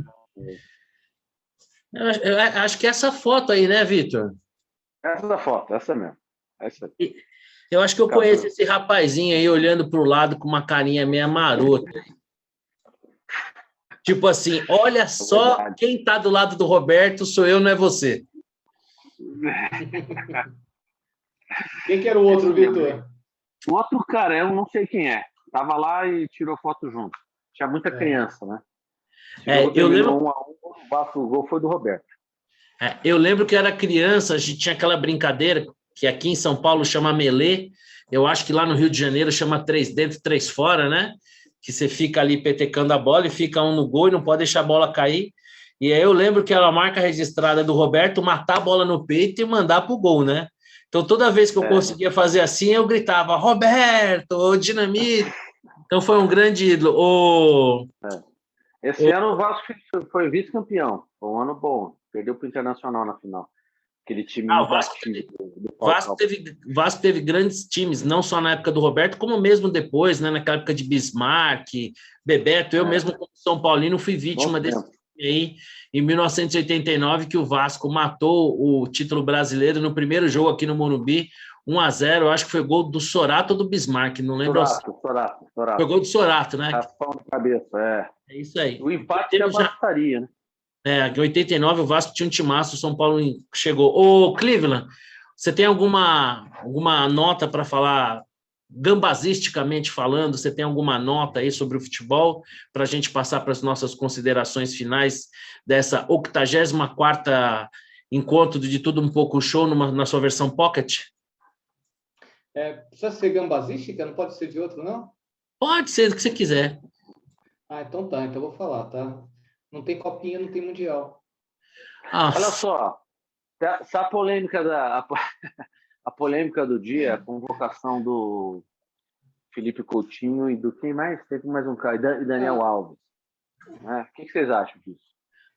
Eu acho que essa foto aí, né, Vitor? Essa foto, essa mesmo. Essa. Eu acho que eu conheço esse rapazinho aí olhando para o lado com uma carinha meio marota. Tipo assim, olha só quem está do lado do Roberto, sou eu, não é você. Quem que era o outro, Vitor? O outro cara, eu não sei quem é. Tava lá e tirou foto junto. Tinha muita criança, né? Eu lembro. 1-1, o gol foi do Roberto. Eu lembro que eu era criança, a gente tinha aquela brincadeira que aqui em São Paulo chama melê. Eu acho que lá no Rio de Janeiro chama 3 dentro, 3 fora, né? Que você fica ali petecando a bola e fica um no gol e não pode deixar a bola cair. E aí eu lembro que era a marca registrada do Roberto matar a bola no peito e mandar pro gol, né? Então toda vez que eu conseguia fazer assim, eu gritava, Roberto, Dinamite. Então foi um grande ídolo. Esse ano o Vasco foi vice-campeão. Foi um ano bom. Perdeu para o Internacional na final. Aquele time o Vasco teve grandes times, não só na época do Roberto, como mesmo depois, né? Naquela época de Bismarck, Bebeto. Eu mesmo, como São Paulino, fui vítima desse time aí em 1989, que o Vasco matou o título brasileiro no primeiro jogo aqui no Morumbi, 1-0. Acho que foi gol do Sorato ou do Bismarck, não lembro. Sorato. Foi gol do Sorato, né? Raspão de cabeça, É isso aí. O empate já bastaria, né? Em 89 o Vasco tinha um timaço, o São Paulo chegou. Ô, Cleveland, você tem alguma nota para falar, gambazisticamente falando, você tem alguma nota aí sobre o futebol para a gente passar para as nossas considerações finais dessa 84ª encontro de Tudo Um Pouco Show na sua versão Pocket? Precisa ser gambazística? Não pode ser de outro, não? Pode ser o que você quiser. Então tá, então eu vou falar, tá? Não tem copinha, não tem mundial. Olha só, essa polêmica a polêmica do dia, a convocação do Felipe Coutinho e do quem mais? Teve mais um cara, e Daniel Alves. O que vocês acham disso?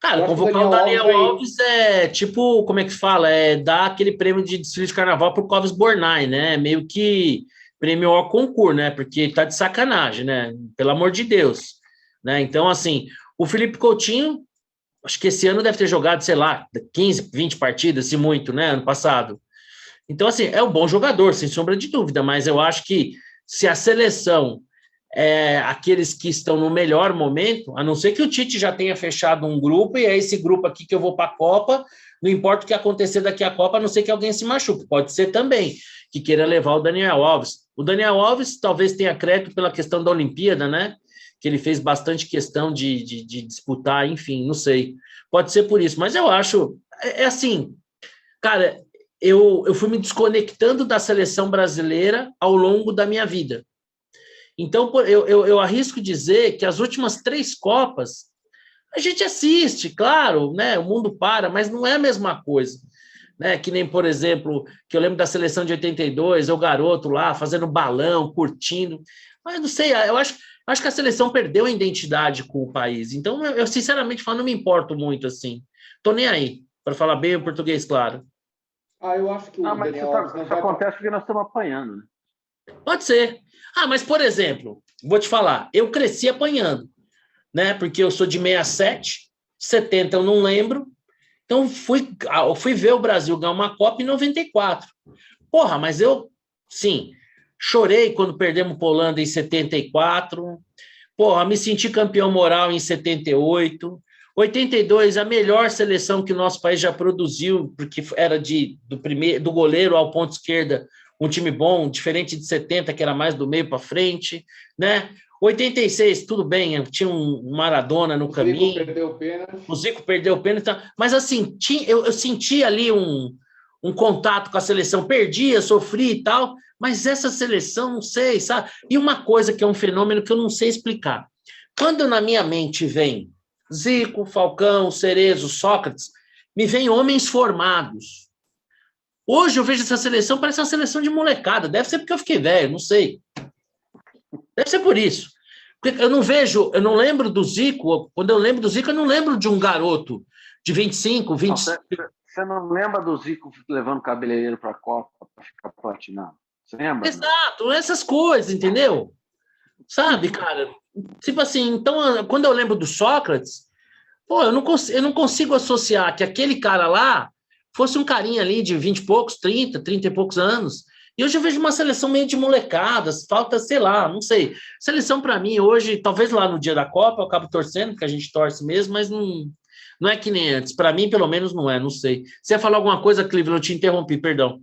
Cara, convocar o Daniel Alves é tipo, como é que fala? É dar aquele prêmio de desfile de carnaval pro Clóvis Bornai, né? Meio que prêmio ao concurso, né? Porque tá de sacanagem, né? Pelo amor de Deus. Né? Então, assim, o Felipe Coutinho, acho que esse ano deve ter jogado, sei lá, 15, 20 partidas, se muito, né? Ano passado. Então, assim, é um bom jogador, sem sombra de dúvida, mas eu acho que se a seleção aqueles que estão no melhor momento, a não ser que o Tite já tenha fechado um grupo, e é esse grupo aqui que eu vou para a Copa, não importa o que acontecer daqui à Copa, a não ser que alguém se machuque. Pode ser também que queira levar o Daniel Alves. O Daniel Alves talvez tenha crédito pela questão da Olimpíada, né? Que ele fez bastante questão de disputar, enfim, não sei. Pode ser por isso, mas eu acho, assim, cara, eu fui me desconectando da seleção brasileira ao longo da minha vida. Então, eu arrisco dizer que as últimas 3 Copas, a gente assiste, claro, né? O mundo para, mas não é a mesma coisa. Né? Que nem, por exemplo, que eu lembro da seleção de 82, o garoto lá fazendo balão, curtindo. Mas não sei, eu acho que a seleção perdeu a identidade com o país. Então, eu sinceramente falo, não me importo muito assim. Tô nem aí, para falar bem o português, claro. Eu acho que o Daniel Alves isso acontece porque nós estamos apanhando, né? Pode ser. Mas, por exemplo, vou te falar, eu cresci apanhando, né? Porque eu sou de 67, 70 eu não lembro. Então, fui ver o Brasil ganhar uma Copa em 94. Porra, mas sim, chorei quando perdemos para a Holanda em 74. Porra, me senti campeão moral em 78. 82, a melhor seleção que o nosso país já produziu, porque era do goleiro ao ponto esquerda, um time bom, diferente de 70, que era mais do meio para frente, né? 86, tudo bem, tinha um Maradona no caminho. O Zico perdeu o pênalti. Mas, assim, eu senti ali um contato com a seleção. Perdia, sofri e tal, mas essa seleção, não sei, sabe? E uma coisa que é um fenômeno que eu não sei explicar. Quando na minha mente vem Zico, Falcão, Cerezo, Sócrates, me vem homens formados. Hoje eu vejo essa seleção, parece uma seleção de molecada. Deve ser porque eu fiquei velho, não sei. Deve ser por isso. Porque eu não lembro do Zico. Quando eu lembro do Zico, eu não lembro de um garoto de 25, 25. Você não lembra do Zico levando o cabeleireiro para a Copa para ficar platinando? Você lembra? Exato, essas coisas, entendeu? Sabe, cara? Tipo assim, então, quando eu lembro do Sócrates, pô, eu não consigo associar que aquele cara lá fosse um carinha ali de 20 e poucos, 30 e poucos anos. E hoje eu vejo uma seleção meio de molecadas, falta, sei lá, não sei. Seleção, para mim, hoje, talvez lá no dia da Copa, eu acabo torcendo, porque a gente torce mesmo, mas não é que nem antes. Para mim, pelo menos, não é, não sei. Você ia falar alguma coisa, Cleveland? Eu te interrompi, perdão.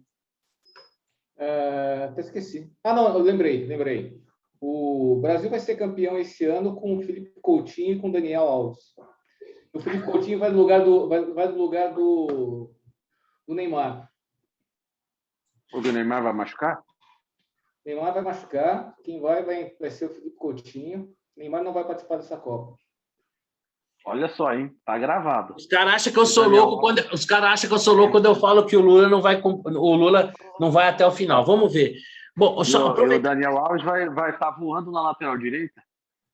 Até esqueci. Não, eu lembrei. O Brasil vai ser campeão esse ano com o Felipe Coutinho e com o Daniel Alves. O Felipe Coutinho vai no lugar do Neymar. O do Neymar vai machucar? O Neymar vai machucar. Quem vai ser o Felipe Coutinho. O Neymar não vai participar dessa Copa. Olha só, hein? Tá gravado. Os caras acham que eu sou louco quando eu falo que o Lula não vai até o final. Vamos ver. Bom, o Daniel Alves vai estar voando na lateral direita?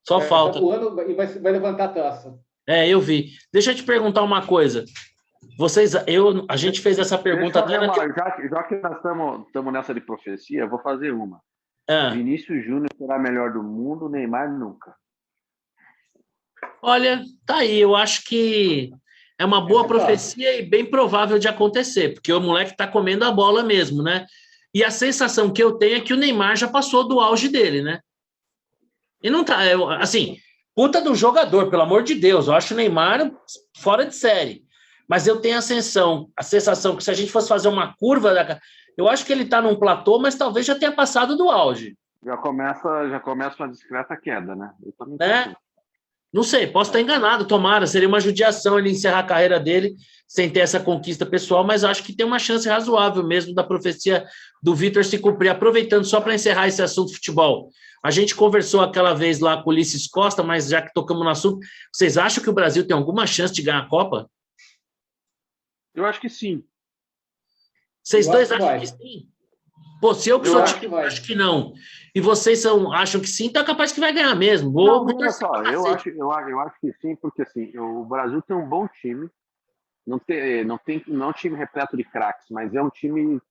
Só falta. Tá voando e vai levantar a taça. Eu vi. Deixa eu te perguntar uma coisa. A gente fez essa pergunta até já que nós estamos nessa de profecia, eu vou fazer uma. Vinícius Júnior será melhor do mundo, Neymar nunca. Olha, tá aí. Eu acho que é uma boa profecia e bem provável de acontecer, porque o moleque tá comendo a bola mesmo, né? E a sensação que eu tenho é que o Neymar já passou do auge dele, né? E não tá, assim, puta do jogador, pelo amor de Deus. Eu acho o Neymar fora de série. Mas eu tenho a sensação que se a gente fosse fazer uma curva, eu acho que ele tá num platô, mas talvez já tenha passado do auge. Já começa uma discreta queda, né? Eu também Não sei, posso estar enganado, tomara, seria uma judiação ele encerrar a carreira dele sem ter essa conquista pessoal, mas acho que tem uma chance razoável mesmo da profecia do Vitor se cumprir. Aproveitando só para encerrar esse assunto de futebol, a gente conversou aquela vez lá com o Ulisses Costa, mas já que tocamos no assunto, vocês acham que o Brasil tem alguma chance de ganhar a Copa? Eu acho que sim. Vocês dois acham que sim? Pô, se eu sou time, acho que não. E vocês acham que sim, então é capaz que vai ganhar mesmo. Não, olha só, eu acho que sim, porque assim, o Brasil tem um bom time. Não é um time repleto de craques, mas é um time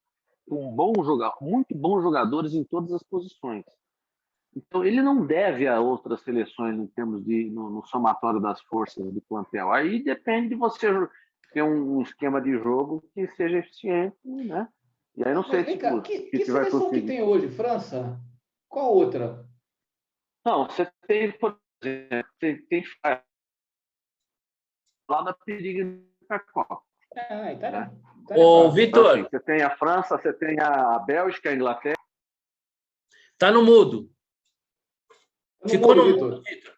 com muito bons jogadores em todas as posições. Então, ele não deve a outras seleções em termos de no somatório das forças do plantel. Aí depende de você ter um esquema de jogo que seja eficiente, né? E aí não sei se que seleção que tem hoje? França? Qual outra? Não, você tem, por exemplo, tem lá da periga da Copa. Itália. Ô, Vitor. Então, assim, você tem a França, você tem a Bélgica, a Inglaterra. Tá no mudo. Ficou no mudo, Vitor.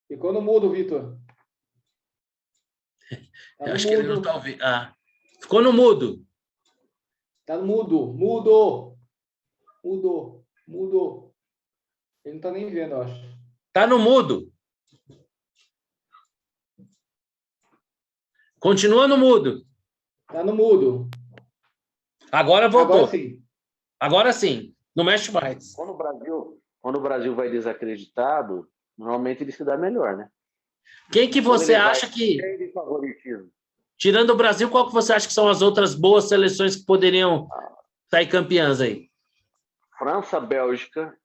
Ficou no mudo, Vitor. Acho que ele não está ouvindo. Ficou no mudo. Tá no mudo. Mudo. Ele não está nem vendo, eu acho. Tá no mudo. Continua no mudo. Tá no mudo. Agora voltou. Agora sim. Não mexe mais. Quando o Brasil vai desacreditado, normalmente ele se dá melhor, né? Quem que você acha que... Tirando o Brasil, qual que você acha que são as outras boas seleções que poderiam sair campeãs aí? França, Bélgica,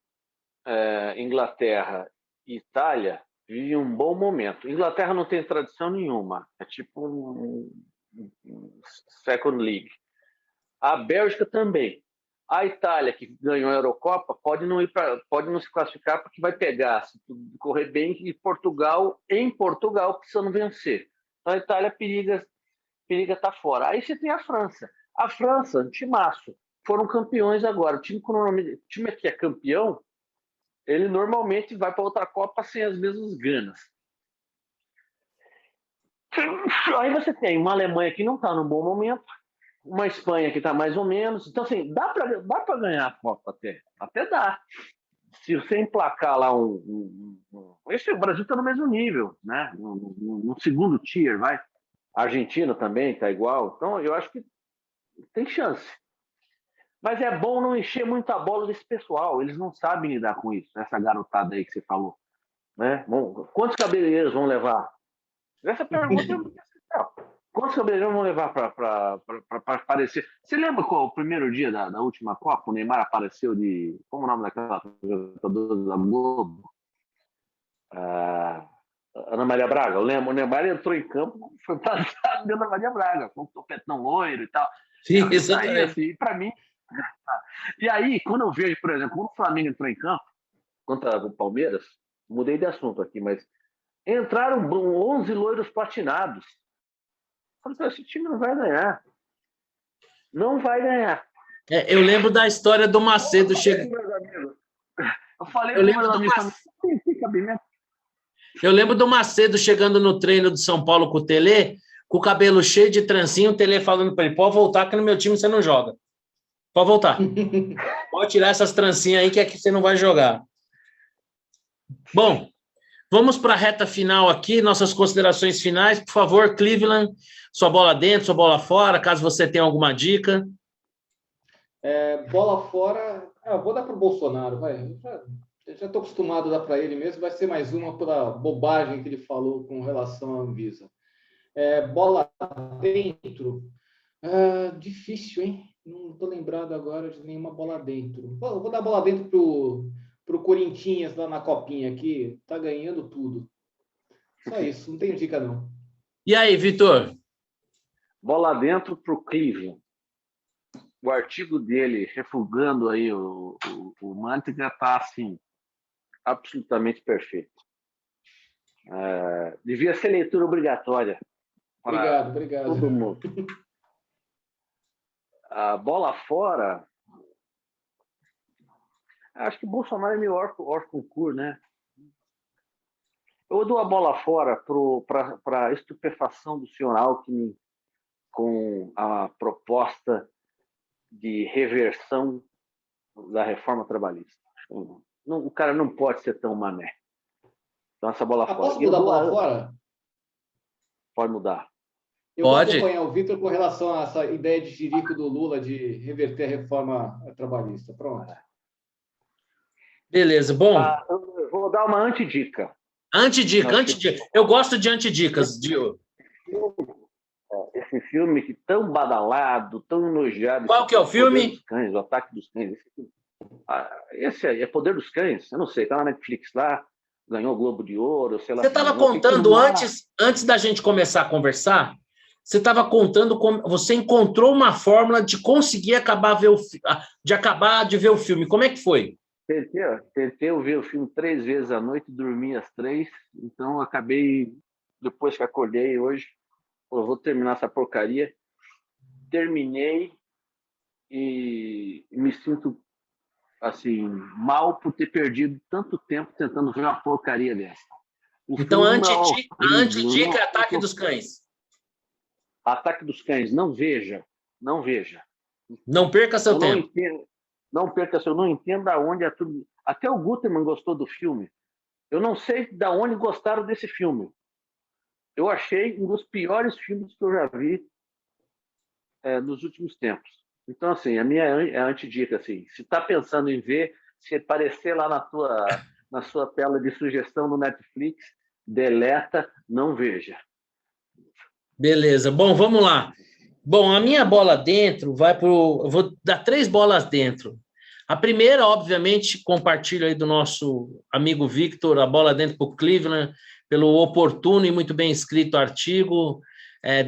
Inglaterra e Itália vivem um bom momento. Inglaterra não tem tradição nenhuma. É tipo um second league. A Bélgica também. A Itália, que ganhou a Eurocopa, pode não se classificar porque vai pegar, se tudo correr bem, e Portugal, precisando vencer. Então a Itália periga estar fora. Aí você tem a França. A França, timaço, foram campeões agora. O time que é campeão, ele normalmente vai para outra Copa sem as mesmas ganas. Aí você tem uma Alemanha que não está num bom momento, uma Espanha que está mais ou menos. Então, assim, dá para ganhar a Copa até dá. Se você emplacar lá esse o Brasil está no mesmo nível, né? No segundo tier, vai. A Argentina também está igual. Então, eu acho que tem chance. Mas é bom não encher muito a bola desse pessoal. Eles não sabem lidar com isso, essa garotada aí que você falou. Né? Bom, quantos cabeleireiros vão levar? Essa pergunta é muito especial. Quantos cabeleireiros vão levar para aparecer? Você lembra qual o primeiro dia da última Copa? O Neymar apareceu de... Como é o nome daquela jogadora da Globo? Ana Maria Braga. Eu lembro, o Neymar entrou em campo, foi passado de Ana Maria Braga, com um topetão loiro e tal. Sim, isso aí, assim, para mim... E aí, quando eu vejo, por exemplo, quando o Flamengo entrou em campo contra o Palmeiras, mudei de assunto aqui, mas entraram 11 loiros patinados. Eu falei, esse time não vai ganhar. Não vai ganhar. Eu lembro da história do Macedo chegando. Eu lembro do Macedo chegando no treino de São Paulo com o Tele, com o cabelo cheio de trancinha, o Tele falando para ele: pode voltar, que no meu time você não joga. Pode voltar. Pode tirar essas trancinhas aí, que aqui você não vai jogar. Bom, vamos para a reta final aqui, nossas considerações finais. Por favor, Cleveland, sua bola dentro, sua bola fora, caso você tenha alguma dica. Bola fora, vou dar para o Bolsonaro, vai. Já estou acostumado a dar para ele mesmo, vai ser mais uma pela bobagem que ele falou com relação à Anvisa. Bola dentro, difícil, hein? Não estou lembrado agora de nenhuma bola dentro. Vou dar bola dentro pro Corinthians lá na copinha aqui, tá ganhando tudo. Só isso, não tenho dica não. E aí, Vitor? Bola dentro pro Cleveland. O artigo dele refugando aí o Manteiga tá assim absolutamente perfeito. Devia ser leitura obrigatória. Obrigado. Todo mundo. A bola fora. Acho que o Bolsonaro é meio hors-concurso, né? Eu dou a bola fora para a estupefação do senhor Alckmin com a proposta de reversão da reforma trabalhista. O cara não pode ser tão mané. Então, essa bola fora. Posso mudar a bola fora? Pode mudar. Eu vou acompanhar o Vitor com relação a essa ideia de jirico do Lula de reverter a reforma trabalhista. Pronto. Beleza, bom. Eu vou dar uma antidica. Antidica. Eu gosto de antidicas, Dio. Esse filme que tão badalado, tão elogiado. Qual que é o filme? Poder dos Cães, O Ataque dos Cães. Esse aí é Poder dos Cães. Eu não sei, tá na Netflix lá, ganhou o Globo de Ouro, sei lá. Você estava contando antes da gente começar a conversar, você estava contando como você encontrou uma fórmula de conseguir acabar de ver o filme. Como é que foi? Tentei ver o filme 3 vezes à noite, dormi às 3, então acabei, depois que acordei hoje, eu vou terminar essa porcaria. Terminei e me sinto assim mal por ter perdido tanto tempo tentando ver uma porcaria dessa. Então, a antidica é Ataque dos Cães. Ataque dos Cães, não veja. Não perca seu tempo. Eu não entendo aonde é tudo. Até o Guterman gostou do filme. Eu não sei de onde gostaram desse filme. Eu achei um dos piores filmes que eu já vi nos últimos tempos. Então, assim, a minha é a antidica, assim. Se está pensando em ver, se aparecer lá na sua tela de sugestão no Netflix, deleta, não veja. Beleza. Bom, vamos lá. Bom, a minha bola dentro vai para o... Eu vou dar 3 bolas dentro. A primeira, obviamente, compartilho aí do nosso amigo Victor, a bola dentro para o Cleveland, pelo oportuno e muito bem escrito artigo,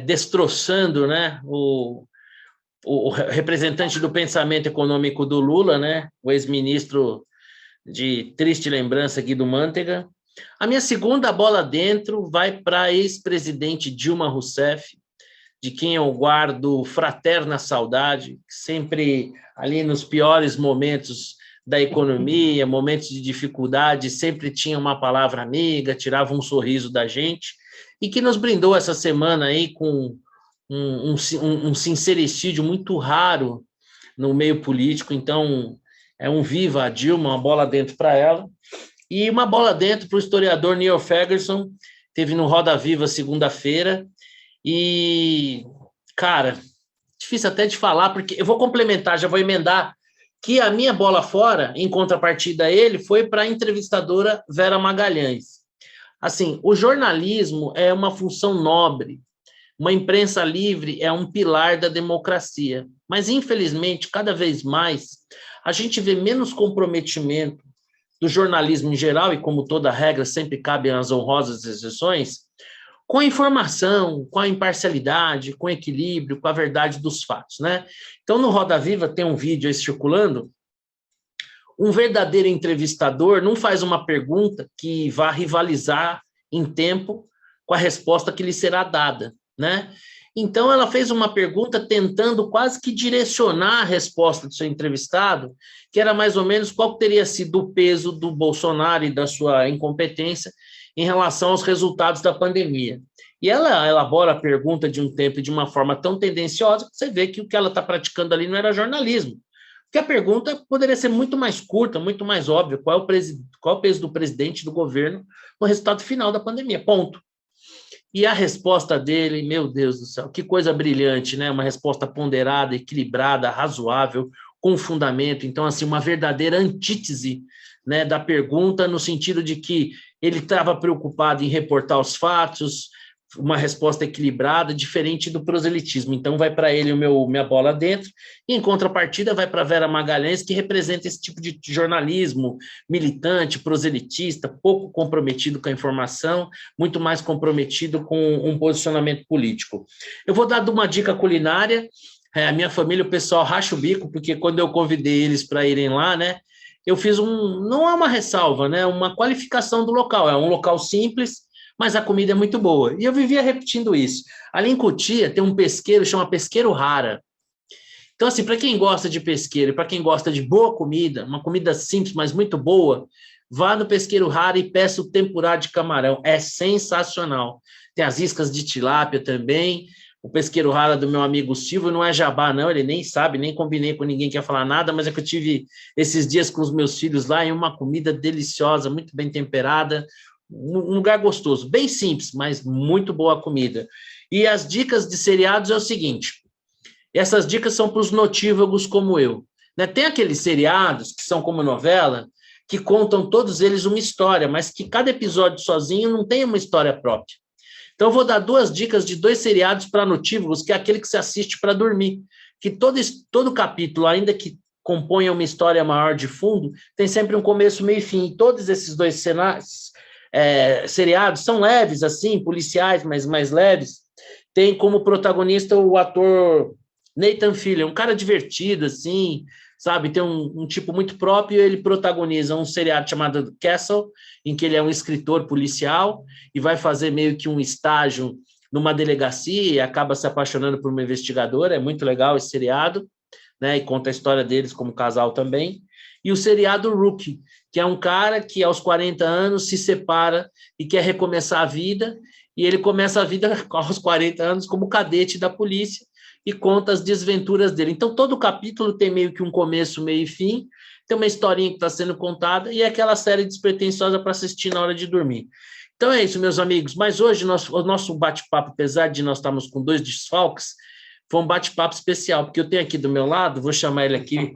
destroçando, né, o representante do pensamento econômico do Lula, né, o ex-ministro de triste lembrança aqui do Manteiga. A minha segunda bola dentro vai para a ex-presidente Dilma Rousseff, de quem eu guardo fraterna saudade, sempre ali nos piores momentos da economia, momentos de dificuldade, sempre tinha uma palavra amiga, tirava um sorriso da gente, e que nos brindou essa semana aí com um sincericídio muito raro no meio político. Então, é um viva a Dilma, uma bola dentro para ela. E uma bola dentro para o historiador Neil Ferguson, teve no Roda Viva segunda-feira, e, cara, difícil até de falar, porque eu vou complementar, já vou emendar, que a minha bola fora, em contrapartida a ele, foi para a entrevistadora Vera Magalhães. Assim, o jornalismo é uma função nobre, uma imprensa livre é um pilar da democracia, mas, infelizmente, cada vez mais, a gente vê menos comprometimento do jornalismo em geral, e como toda regra, sempre cabem as honrosas exceções, com a informação, com a imparcialidade, com o equilíbrio, com a verdade dos fatos, né? Então, no Roda Viva tem um vídeo aí circulando, um verdadeiro entrevistador não faz uma pergunta que vá rivalizar em tempo com a resposta que lhe será dada, né? Então, ela fez uma pergunta tentando quase que direcionar a resposta do seu entrevistado, que era mais ou menos qual teria sido o peso do Bolsonaro e da sua incompetência em relação aos resultados da pandemia. E ela elabora a pergunta de um tempo e de uma forma tão tendenciosa que você vê que o que ela está praticando ali não era jornalismo. Porque a pergunta poderia ser muito mais curta, muito mais óbvia. Qual é o peso do presidente e do governo no resultado final da pandemia? Ponto. E a resposta dele, meu Deus do céu, que coisa brilhante, né? Uma resposta ponderada, equilibrada, razoável, com fundamento. Então, assim, uma verdadeira antítese, né, da pergunta, no sentido de que ele estava preocupado em reportar os fatos, uma resposta equilibrada, diferente do proselitismo. Então, vai para ele minha bola dentro, e em contrapartida vai para Vera Magalhães, que representa esse tipo de jornalismo militante, proselitista, pouco comprometido com a informação, muito mais comprometido com um posicionamento político. Eu vou dar uma dica culinária. A minha família, o pessoal racha o bico, porque quando eu convidei eles para irem lá, né, eu fiz não é uma ressalva, né, uma qualificação do local. É um local simples, mas a comida é muito boa. E eu vivia repetindo isso. Ali em Cotia tem um pesqueiro, chama Pesqueiro Rara. Então, assim, para quem gosta de pesqueiro, para quem gosta de boa comida, uma comida simples, mas muito boa, vá no Pesqueiro Rara e peça o tempurá de camarão. É sensacional. Tem as iscas de tilápia também. O Pesqueiro Rara do meu amigo Silvio não é jabá, não. Ele nem sabe, nem combinei com ninguém que ia falar nada, mas é que eu tive esses dias com os meus filhos lá, e uma comida deliciosa, muito bem temperada, um lugar gostoso, bem simples, mas muito boa a comida. E as dicas de seriados é o seguinte, essas dicas são para os notívagos como eu. Né? Tem aqueles seriados que são como novela, que contam todos eles uma história, mas que cada episódio sozinho não tem uma história própria. Então, eu vou dar 2 dicas de 2 seriados para notívagos, que é aquele que você assiste para dormir. Que todo capítulo, ainda que componha uma história maior de fundo, tem sempre um começo, meio e fim. E todos esses 2 seriados são leves, assim, policiais, mas mais leves. Tem como protagonista o ator Nathan Fillion, um cara divertido, assim, sabe? Tem um tipo muito próprio. Ele protagoniza um seriado chamado Castle, em que ele é um escritor policial e vai fazer meio que um estágio numa delegacia e acaba se apaixonando por uma investigadora. É muito legal esse seriado, né? E conta a história deles como casal também. E o seriado Rookie, que é um cara que aos 40 anos se separa e quer recomeçar a vida, e ele começa a vida aos 40 anos como cadete da polícia e conta as desventuras dele. Então, todo capítulo tem meio que um começo, meio e fim, tem uma historinha que está sendo contada e é aquela série despretensiosa para assistir na hora de dormir. Então é isso, meus amigos. Mas hoje o nosso bate-papo, apesar de nós estarmos com 2 desfalques, foi um bate-papo especial, porque eu tenho aqui do meu lado, vou chamar ele aqui,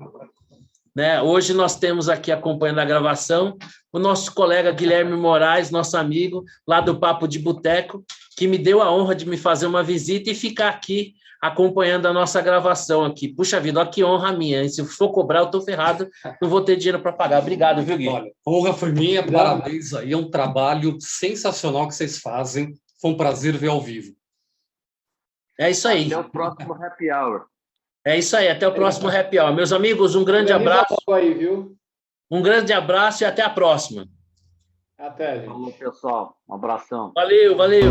né? Hoje nós temos aqui, acompanhando a gravação, o nosso colega Guilherme Moraes, nosso amigo, lá do Papo de Boteco, que me deu a honra de me fazer uma visita e ficar aqui acompanhando a nossa gravação aqui. Puxa vida, olha que honra minha, hein? Se for cobrar, eu tô ferrado, não vou ter dinheiro para pagar. Obrigado, viu, Gui? Olha, a honra foi minha, parabéns aí, é um trabalho sensacional que vocês fazem. Foi um prazer ver ao vivo. É isso aí. Até o próximo Happy Hour. É isso aí, até o próximo Happy Hour. Meus amigos, um grande abraço. Aí, viu? Um grande abraço e até a próxima. Até, gente. Falou, pessoal. Um abração. Valeu, valeu.